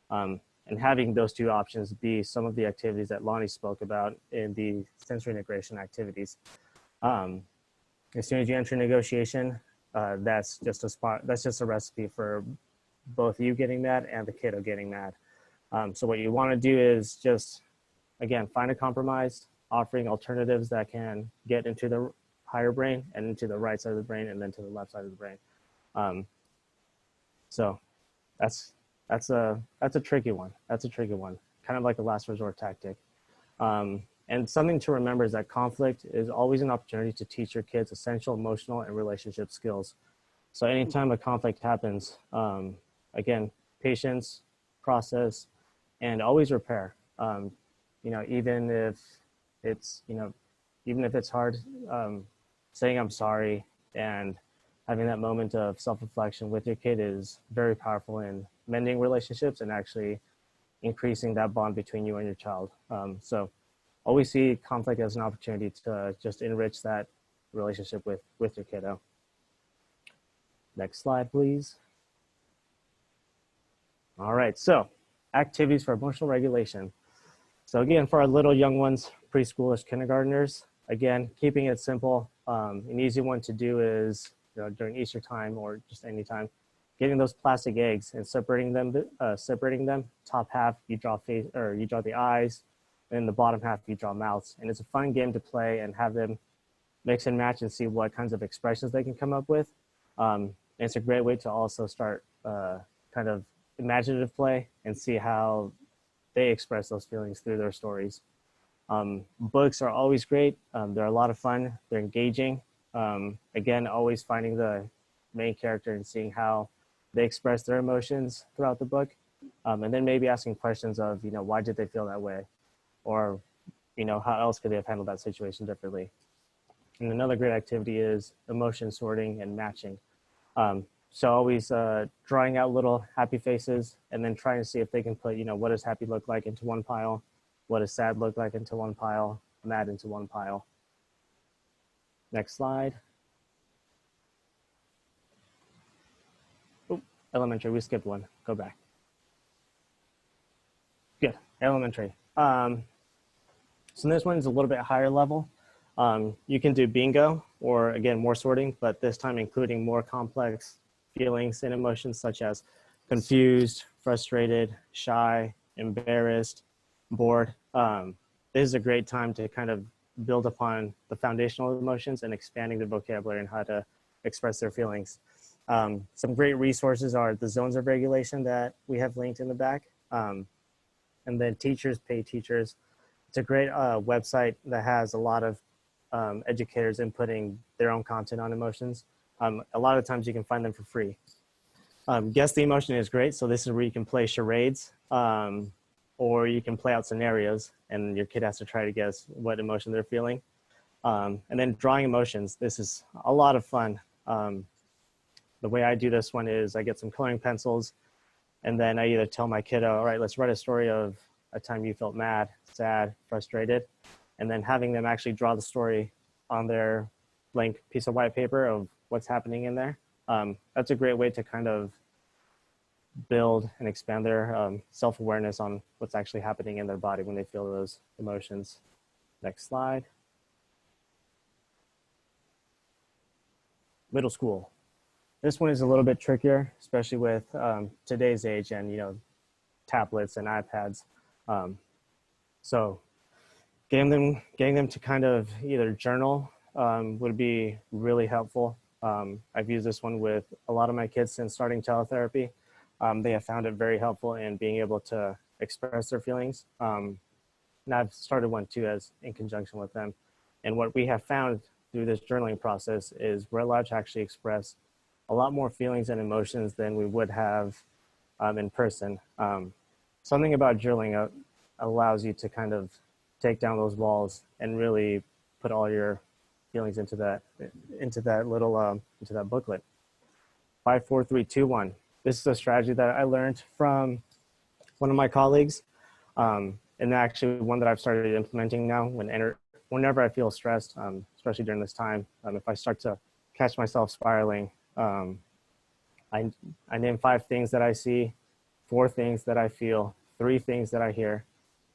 S3: And having those two options be some of the activities that Lonnie spoke about in the sensory integration activities. As soon as you enter negotiation, that's just a recipe for both you getting mad and the kiddo getting mad. So what you want to do is just, again, find a compromise, offering alternatives that can get into the higher brain and into the right side of the brain and then to the left side of the brain. So that's a tricky one. That's a tricky one, kind of like a last resort tactic. And something to remember is that conflict is always an opportunity to teach your kids essential emotional and relationship skills. So anytime a conflict happens, again, patience, process, and always repair. Even if it's hard, saying I'm sorry and having that moment of self-reflection with your kid is very powerful in mending relationships and actually increasing that bond between you and your child. So always see conflict as an opportunity to just enrich that relationship with your kiddo. Next slide, please. All right, so activities for emotional regulation. So again, for our little young ones, preschoolers, kindergartners, again, keeping it simple. An easy one to do is during Easter time or just any time, getting those plastic eggs and separating them. Top half you draw face, or you draw the eyes, and the bottom half you draw mouths. And it's a fun game to play and have them mix and match and see what kinds of expressions they can come up with. And it's a great way to also start kind of imaginative play and see how they express those feelings through their stories. Books are always great. They're a lot of fun. They're engaging. Again, always finding the main character and seeing how they express their emotions throughout the book. And then maybe asking questions of, why did they feel that way? Or, how else could they have handled that situation differently? And another great activity is emotion sorting and matching. So always drawing out little happy faces and then trying to see if they can put, what does happy look like into one pile? What does sad look like into one pile? Mad into one pile. Next slide. Oop, elementary, we skipped one. Go back. Good, elementary. So this one's a little bit higher level. You can do bingo or, again, more sorting, but this time including more complex feelings and emotions such as confused, frustrated, shy, embarrassed, bored. This is a great time to kind of build upon the foundational emotions and expanding their vocabulary and how to express their feelings. Some great resources are the zones of regulation that we have linked in the back. And then Teachers Pay Teachers. It's a great website that has a lot of educators inputting their own content on emotions. A lot of times you can find them for free. Guess the Emotion is great. So this is where you can play charades or you can play out scenarios and your kid has to try to guess what emotion they're feeling. And then Drawing Emotions. This is a lot of fun. The way I do this one is I get some coloring pencils and then I either tell my kiddo, all right, let's write a story of a time you felt mad, sad, frustrated, and then having them actually draw the story on their blank piece of white paper of what's happening in there. That's a great way to kind of build and expand their self-awareness on what's actually happening in their body when they feel those emotions. Next slide. Middle school. This one is a little bit trickier, especially with today's age and tablets and iPads. So getting them to kind of either journal would be really helpful. I've used this one with a lot of my kids since starting teletherapy. They have found it very helpful in being able to express their feelings. And I've started one too, as in conjunction with them. And what we have found through this journaling process is we're allowed to actually express a lot more feelings and emotions than we would have in person. Something about journaling allows you to kind of take down those walls and really put all your feelings into that little into that booklet. 5, 4, 3, 2, 1. This is a strategy that I learned from one of my colleagues, and actually one that I've started implementing now whenever I feel stressed, especially during this time. If I start to catch myself spiraling, I name 5 things that I see, 4 things that I feel, 3 things that I hear,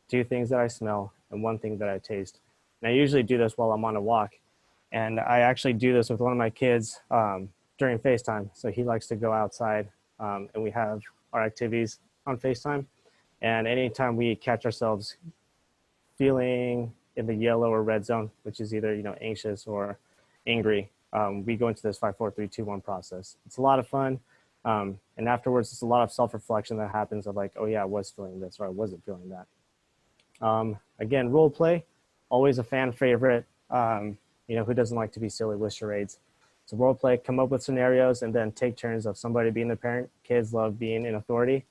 S3: 2 things that I smell, and 1 thing that I taste. And I usually do this while I'm on a walk. And I actually do this with one of my kids during FaceTime. So he likes to go outside, and we have our activities on FaceTime. And anytime we catch ourselves feeling in the yellow or red zone, which is either anxious or angry, we go into this 5, 4, 3, 2, 1 process. It's a lot of fun. And afterwards, it's a lot of self-reflection that happens of like, oh yeah, I was feeling this, or I wasn't feeling that. Again, role play, always a fan favorite. Who doesn't like to be silly with charades? So role play, come up with scenarios, and then take turns of somebody being the parent. Kids love being in authority.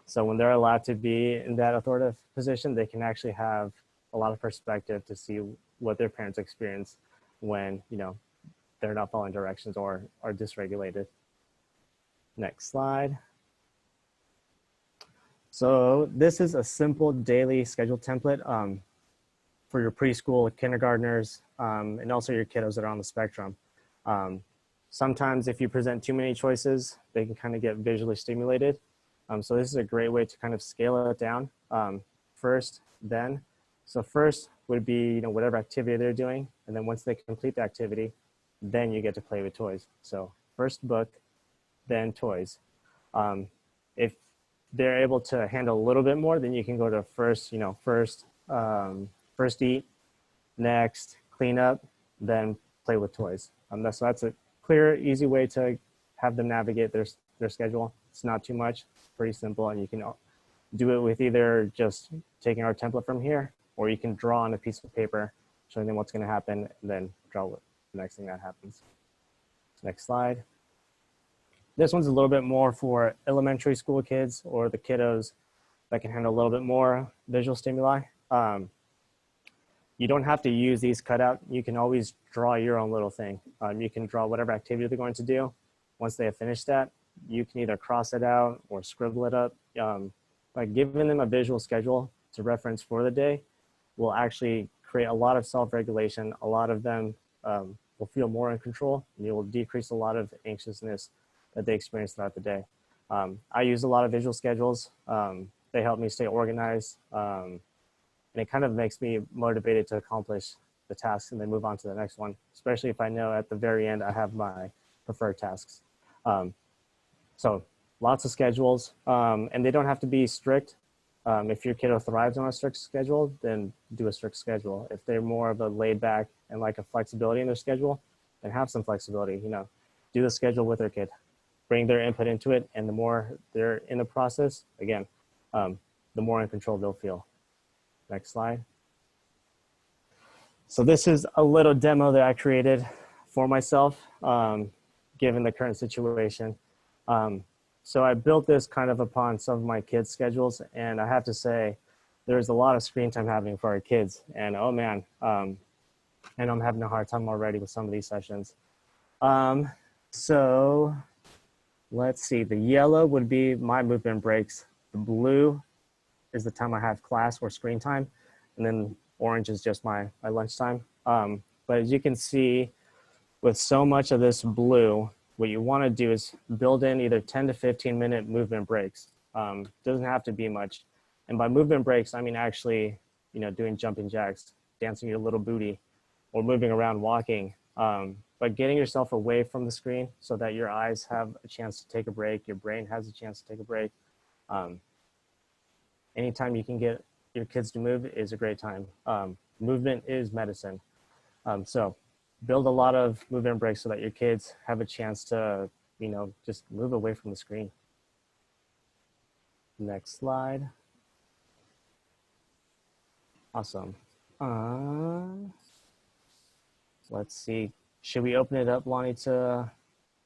S3: So when they're allowed to be in that authoritative position, they can actually have a lot of perspective to see what their parents experience when, they're not following directions or are dysregulated. Next slide. So this is a simple daily schedule template for your preschool, kindergartners, and also your kiddos that are on the spectrum. Sometimes if you present too many choices, they can kind of get visually stimulated. So this is a great way to kind of scale it down. First, then. So first would be whatever activity they're doing, and then once they complete the activity, then you get to play with toys. So first book, then toys. If they're able to handle a little bit more, then you can go to first eat, next clean up, then play with toys. So that's a clear, easy way to have them navigate their schedule. It's not too much, pretty simple, and you can do it with either just taking our template from here, or you can draw on a piece of paper, showing them what's going to happen, and then draw the next thing that happens. Next slide. This one's a little bit more for elementary school kids or the kiddos that can handle a little bit more visual stimuli. You don't have to use these cutout. You can always draw your own little thing. You can draw whatever activity they're going to do. Once they have finished that, you can either cross it out or scribble it up. By giving them a visual schedule to reference for the day will actually create a lot of self-regulation. A lot of them will feel more in control, and you will decrease a lot of anxiousness that they experience throughout the day. I use a lot of visual schedules. They help me stay organized, and it kind of makes me motivated to accomplish the tasks and then move on to the next one, especially if I know at the very end I have my preferred tasks. So lots of schedules, and they don't have to be strict. If your kiddo thrives on a strict schedule, then do a strict schedule. If they're more of a laid back and like a flexibility in their schedule, then have some flexibility. Do the schedule with their kid, bring their input into it, and the more they're in the process, again, the more in control they'll feel. Next slide. So this is a little demo that I created for myself, given the current situation. So I built this kind of upon some of my kids' schedules, and I have to say, there's a lot of screen time happening for our kids, and oh man, and I'm having a hard time already with some of these sessions. So let's see, the yellow would be my movement breaks. The blue is the time I have class or screen time, and then orange is just my lunchtime. But as you can see, with so much of this blue, what you want to do is build in either 10 to 15 minute movement breaks. Doesn't have to be much. And by movement breaks, I mean actually, doing jumping jacks, dancing your little booty, or moving around walking. But getting yourself away from the screen so that your eyes have a chance to take a break, your brain has a chance to take a break. Anytime you can get your kids to move is a great time. Movement is medicine. So build a lot of movement breaks so that your kids have a chance to, just move away from the screen. Next slide. Awesome. Let's see. Should we open it up, Lonnie, to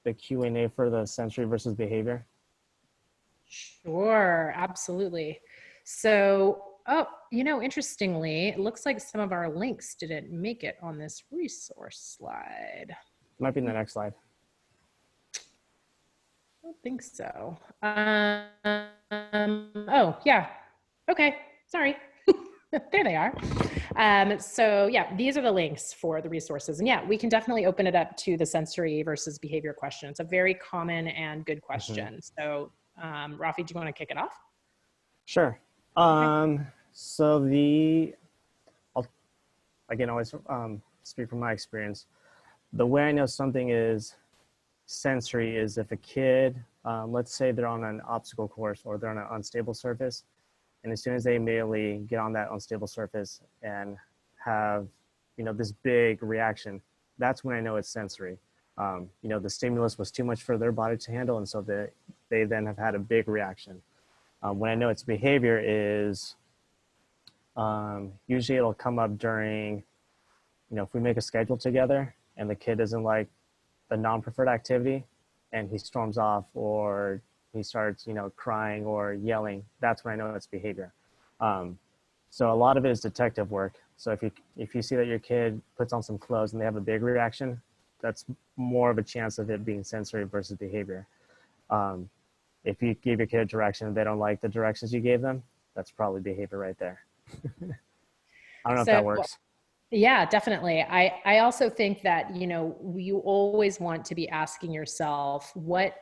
S3: the Q&A for the sensory versus behavior?
S2: Sure, absolutely. So, oh, interestingly, it looks like some of our links didn't make it on this resource slide.
S3: Might be in the next slide.
S2: I don't think so. Oh, yeah. Okay, sorry. There they are. So yeah, these are the links for the resources. And yeah, we can definitely open it up to the sensory versus behavior question. It's a very common and good question. So Rafi, do you want to kick it off?
S3: Sure. So I'll again always speak from my experience. The way I know something is sensory is if a kid, let's say they're on an obstacle course or they're on an unstable surface, and as soon as they immediately get on that unstable surface and have, this big reaction, that's when I know it's sensory. The stimulus was too much for their body to handle, and so they then have had a big reaction. When I know it's behavior is usually it'll come up during, if we make a schedule together and the kid doesn't like the non-preferred activity and he storms off or he starts, crying or yelling, that's when I know it's behavior. So a lot of it is detective work. So if you see that your kid puts on some clothes and they have a big reaction, that's more of a chance of it being sensory versus behavior. If you give your kid a direction and they don't like the directions you gave them, that's probably behavior right there. I don't know if that works.
S2: Yeah, definitely. I also think that, you always want to be asking yourself, what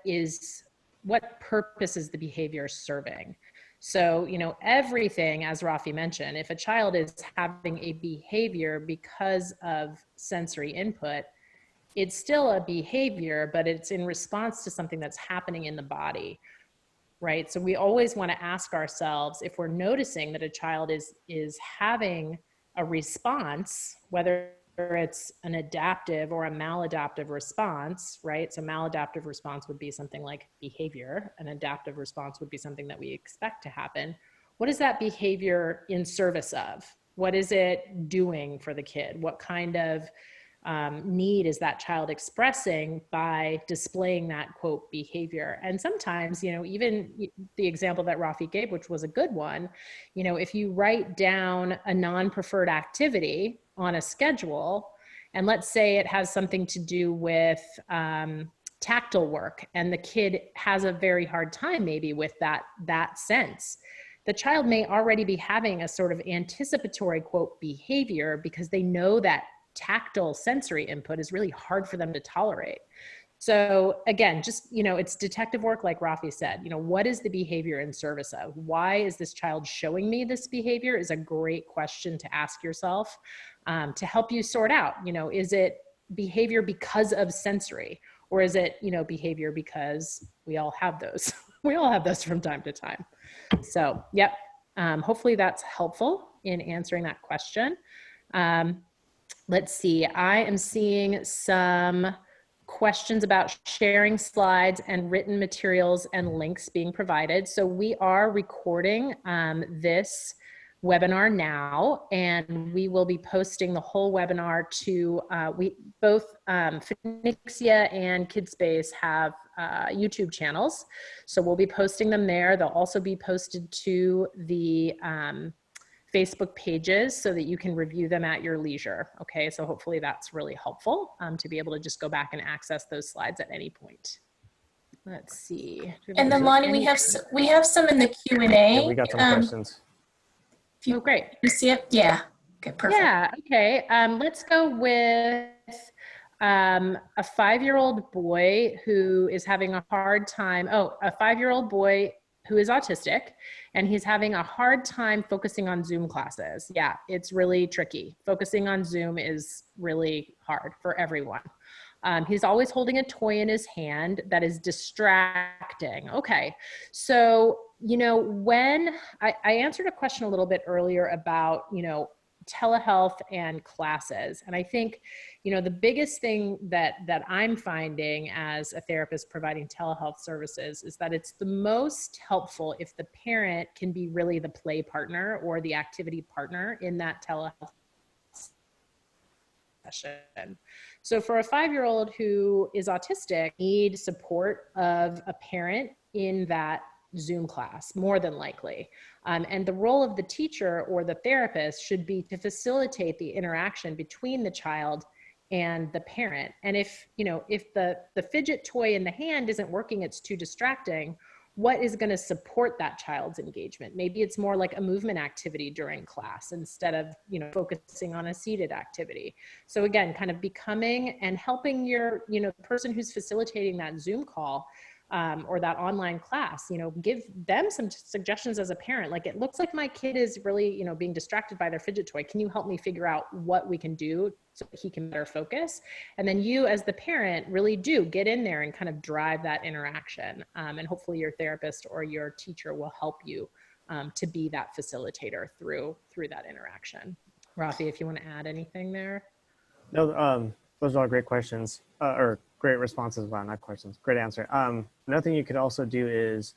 S2: purpose is the behavior serving? So, everything, as Rafi mentioned, if a child is having a behavior because of sensory input, it's still a behavior, but it's in response to something that's happening in the body, right? So we always want to ask ourselves, if we're noticing that a child is having a response, whether it's an adaptive or a maladaptive response, right? So maladaptive response would be something like behavior. An adaptive response would be something that we expect to happen. What is that behavior in service of? What is it doing for the kid? What kind of need is that child expressing by displaying that quote behavior? And sometimes, even the example that Rafi gave, which was a good one, if you write down a non-preferred activity on a schedule, and let's say it has something to do with tactile work, and the kid has a very hard time maybe with that sense, the child may already be having a sort of anticipatory quote behavior because they know that tactile sensory input is really hard for them to tolerate. So again, just, it's detective work, like Rafi said. What is the behavior in service of? Why is this child showing me this behavior is a great question to ask yourself to help you sort out, is it behavior because of sensory, or is it, behavior because we all have those. We all have those from time to time. So, yep. Hopefully that's helpful in answering that question. Let's see, I am seeing some questions about sharing slides and written materials and links being provided. So we are recording this webinar now, and we will be posting the whole webinar to, both Phoenixia and KidSpace have YouTube channels. So we'll be posting them there. They'll also be posted to the Facebook pages so that you can review them at your leisure. Okay, so hopefully that's really helpful to be able to just go back and access those slides at any point. Let's see.
S1: And then Lonnie, we have some in the Q&A.
S3: Yeah, we got some questions.
S2: Oh, great.
S1: You see it? Yeah. Okay, perfect.
S2: Yeah, okay. Let's go with a 5-year-old boy who is having a hard time. Oh, a 5-year-old boy who is autistic, and he's having a hard time focusing on Zoom classes. Yeah, it's really tricky. Focusing on Zoom is really hard for everyone. He's always holding a toy in his hand that is distracting. Okay, so, when I answered a question a little bit earlier about, telehealth and classes. And I think, the biggest thing that I'm finding as a therapist providing telehealth services is that it's the most helpful if the parent can be really the play partner or the activity partner in that telehealth session. So for a 5-year-old who is autistic, need support of a parent in that Zoom class, more than likely. And the role of the teacher or the therapist should be to facilitate the interaction between the child and the parent. And if the fidget toy in the hand isn't working, it's too distracting, what is going to support that child's engagement? Maybe it's more like a movement activity during class instead of, focusing on a seated activity. So again, kind of becoming and helping your, the person who's facilitating that Zoom call or that online class, give them some suggestions as a parent. Like, it looks like my kid is really, being distracted by their fidget toy. Can you help me figure out what we can do so that he can better focus? And then you as the parent really do get in there and kind of drive that interaction. And hopefully your therapist or your teacher will help you to be that facilitator through that interaction. Rafi, if you want to add anything there.
S3: No, those are all great questions, or great responses. Wow, not questions. Great answer. Another thing you could also do is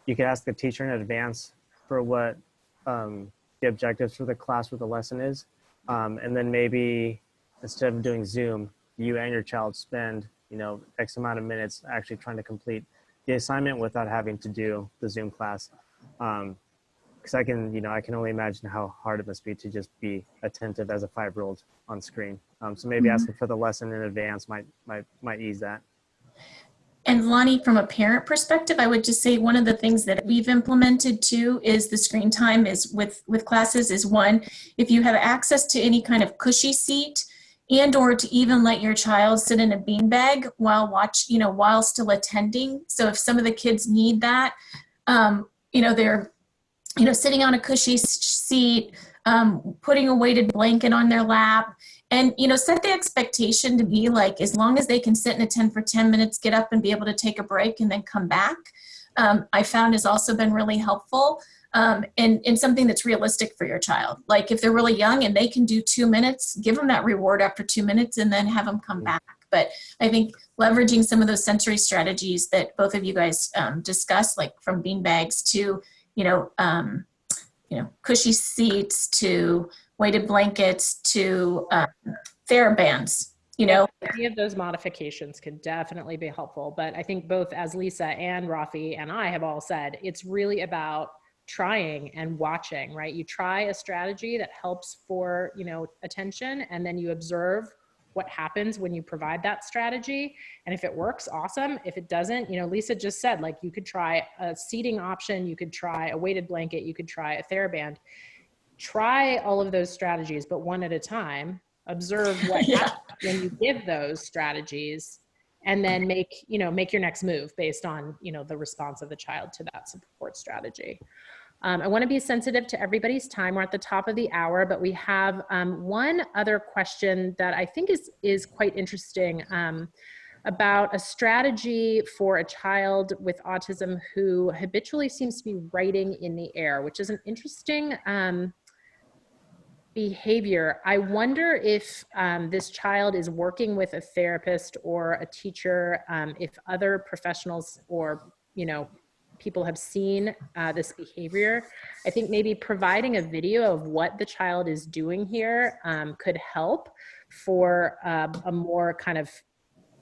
S3: you could ask the teacher in advance for what the objectives for the class or the lesson is. And then maybe instead of doing Zoom, you and your child spend, X amount of minutes actually trying to complete the assignment without having to do the Zoom class. Because I can only imagine how hard it must be to just be attentive as a 5-year-old on screen. So maybe asking for the lesson in advance might ease that.
S1: And Lonnie, from a parent perspective, I would just say one of the things that we've implemented too is the screen time is with classes is one, if you have access to any kind of cushy seat and or to even let your child sit in a beanbag while still attending. So if some of the kids need that, they're sitting on a cushy seat, putting a weighted blanket on their lap, and, set the expectation to be like, as long as they can sit and attend for 10 minutes, get up and be able to take a break and then come back, I found has also been really helpful, and something that's realistic for your child. Like if they're really young and they can do 2 minutes, give them that reward after 2 minutes and then have them come back. But I think leveraging some of those sensory strategies that both of you guys discussed, like from beanbags to, cushy seats to weighted blankets to TheraBands,
S2: Any of those modifications could definitely be helpful. But I think both as Lisa and Rafi and I have all said, it's really about trying and watching, right? You try a strategy that helps for, attention, and then you observe what happens when you provide that strategy. And if it works, awesome. If it doesn't, Lisa just said, like, you could try a seating option, you could try a weighted blanket, you could try a TheraBand. Try all of those strategies, but one at a time. Observe what happens when you give those strategies, and then make your next move based on, the response of the child to that support strategy. I want to be sensitive to everybody's time. We're at the top of the hour, but we have one other question that I think is quite interesting about a strategy for a child with autism who habitually seems to be writing in the air, which is an interesting behavior. I wonder if this child is working with a therapist or a teacher, if other professionals or, people have seen this behavior. I think maybe providing a video of what the child is doing here could help for a more kind of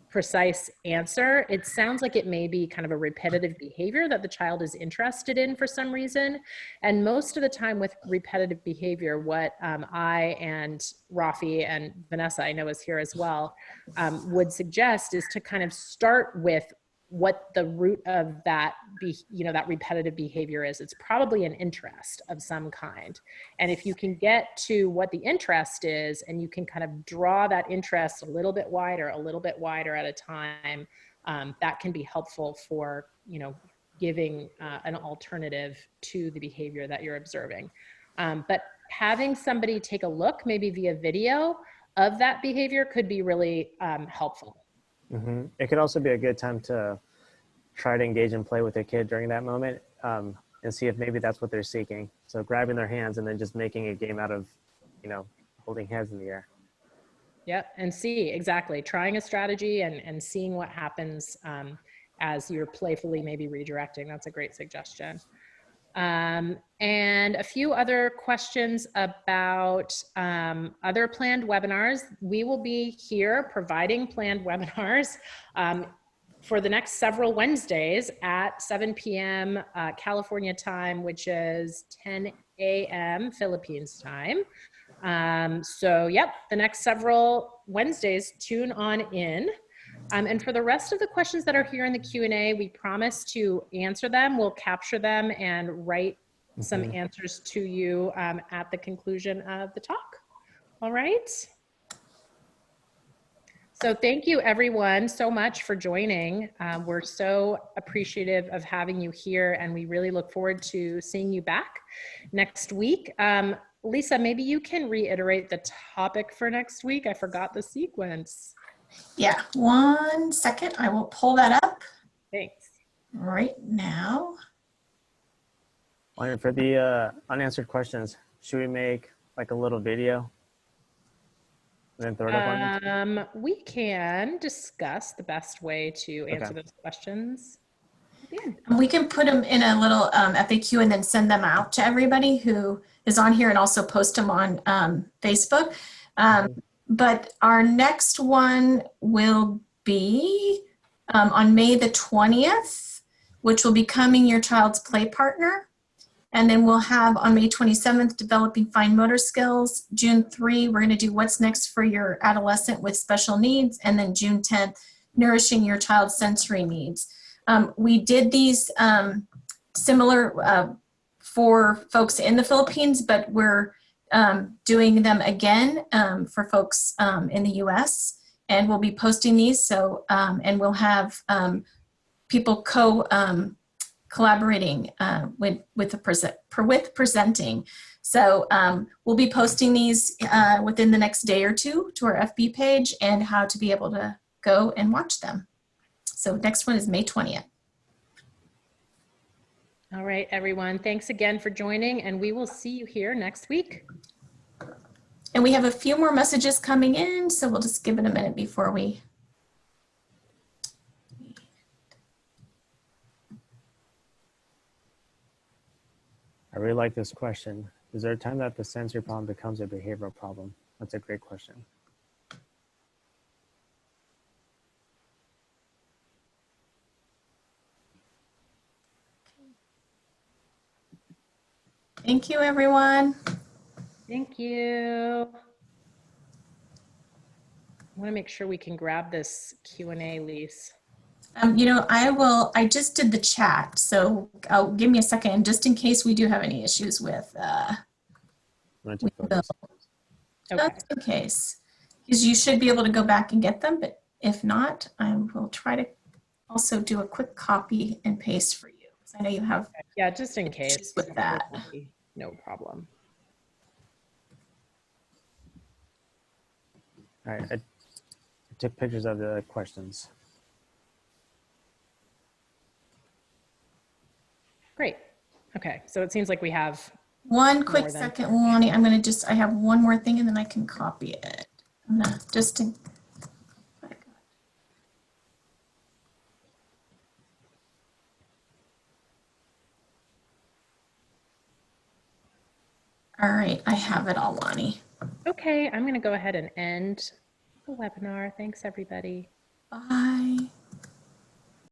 S2: precise answer. It sounds like it may be kind of a repetitive behavior that the child is interested in for some reason. And most of the time with repetitive behavior, what I and Rafi and Vanessa, I know is here as well, would suggest is to kind of start with what the root of that that repetitive behavior is. It's probably an interest of some kind. And if you can get to what the interest is, and you can kind of draw that interest a little bit wider at a time, that can be helpful for, giving an alternative to the behavior that you're observing. But having somebody take a look, maybe via video, of that behavior could be really helpful.
S3: Mm-hmm. It could also be a good time to try to engage and play with a kid during that moment, and see if maybe that's what they're seeking. So grabbing their hands and then just making a game out of holding hands in the air.
S2: Yep, and see, exactly, trying a strategy and seeing what happens as you're playfully maybe redirecting. That's a great suggestion. And a few other questions about other planned webinars. We will be here providing planned webinars for the next several Wednesdays at 7 p.m. California time, which is 10 a.m. Philippines time. So yep, the next several Wednesdays, tune on in. And for the rest of the questions that are here in the Q&A, we promise to answer them. We'll capture them and write some answers to you at the conclusion of the talk. All right. So thank you everyone so much for joining. We're so appreciative of having you here, and we really look forward to seeing you back next week. Lisa, maybe you can reiterate the topic for next week. I forgot the sequence.
S1: Yeah, 1 second. I will pull that up
S2: Thanks.
S1: right now.
S3: And for the unanswered questions, should we make like a little video and then throw it up on YouTube?
S2: We can discuss the best way to answer those questions at the end.
S1: We can put them in a little FAQ and then send them out to everybody who is on here, and also post them on Facebook. But our next one will be on May the 20th, which will be Becoming Your Child's Play Partner. And then we'll have on May 27th, Developing Fine Motor Skills. June 3, we're going to do What's Next for Your Adolescent with Special Needs. And then June 10th, Nourishing Your Child's Sensory Needs. We did these similar for folks in the Philippines, but we're doing them again for folks in the US, and we'll be posting these. So, and we'll have people collaborating with presenting. So we'll be posting these within the next day or two to our FB page, and how to be able to go and watch them. So next one is May 20th.
S2: All right, everyone. Thanks again for joining, and we will see you here next week.
S1: And we have a few more messages coming in, so we'll just give it a minute before we.
S3: I really like this question. Is there a time that the sensory problem becomes a behavioral problem? That's a great question.
S1: Thank you, everyone.
S2: Thank you. I want to make sure we can grab this Q&A, Lise.
S1: I just did the chat, so give me a second, just in case we do have any issues with
S2: Okay.
S1: just in case, because you should be able to go back and get them, but if not, I will try to also do a quick copy and paste for you, because I know you have
S2: just in case
S1: with that.
S2: No problem.
S3: All right, I took pictures of the questions.
S2: Great. Okay, so it seems like we have
S1: One quick second, Lonnie. I have one more thing and then I can copy it. All right, I have it all, Lonnie.
S2: Okay, I'm going to go ahead and end the webinar. Thanks, everybody.
S1: Bye.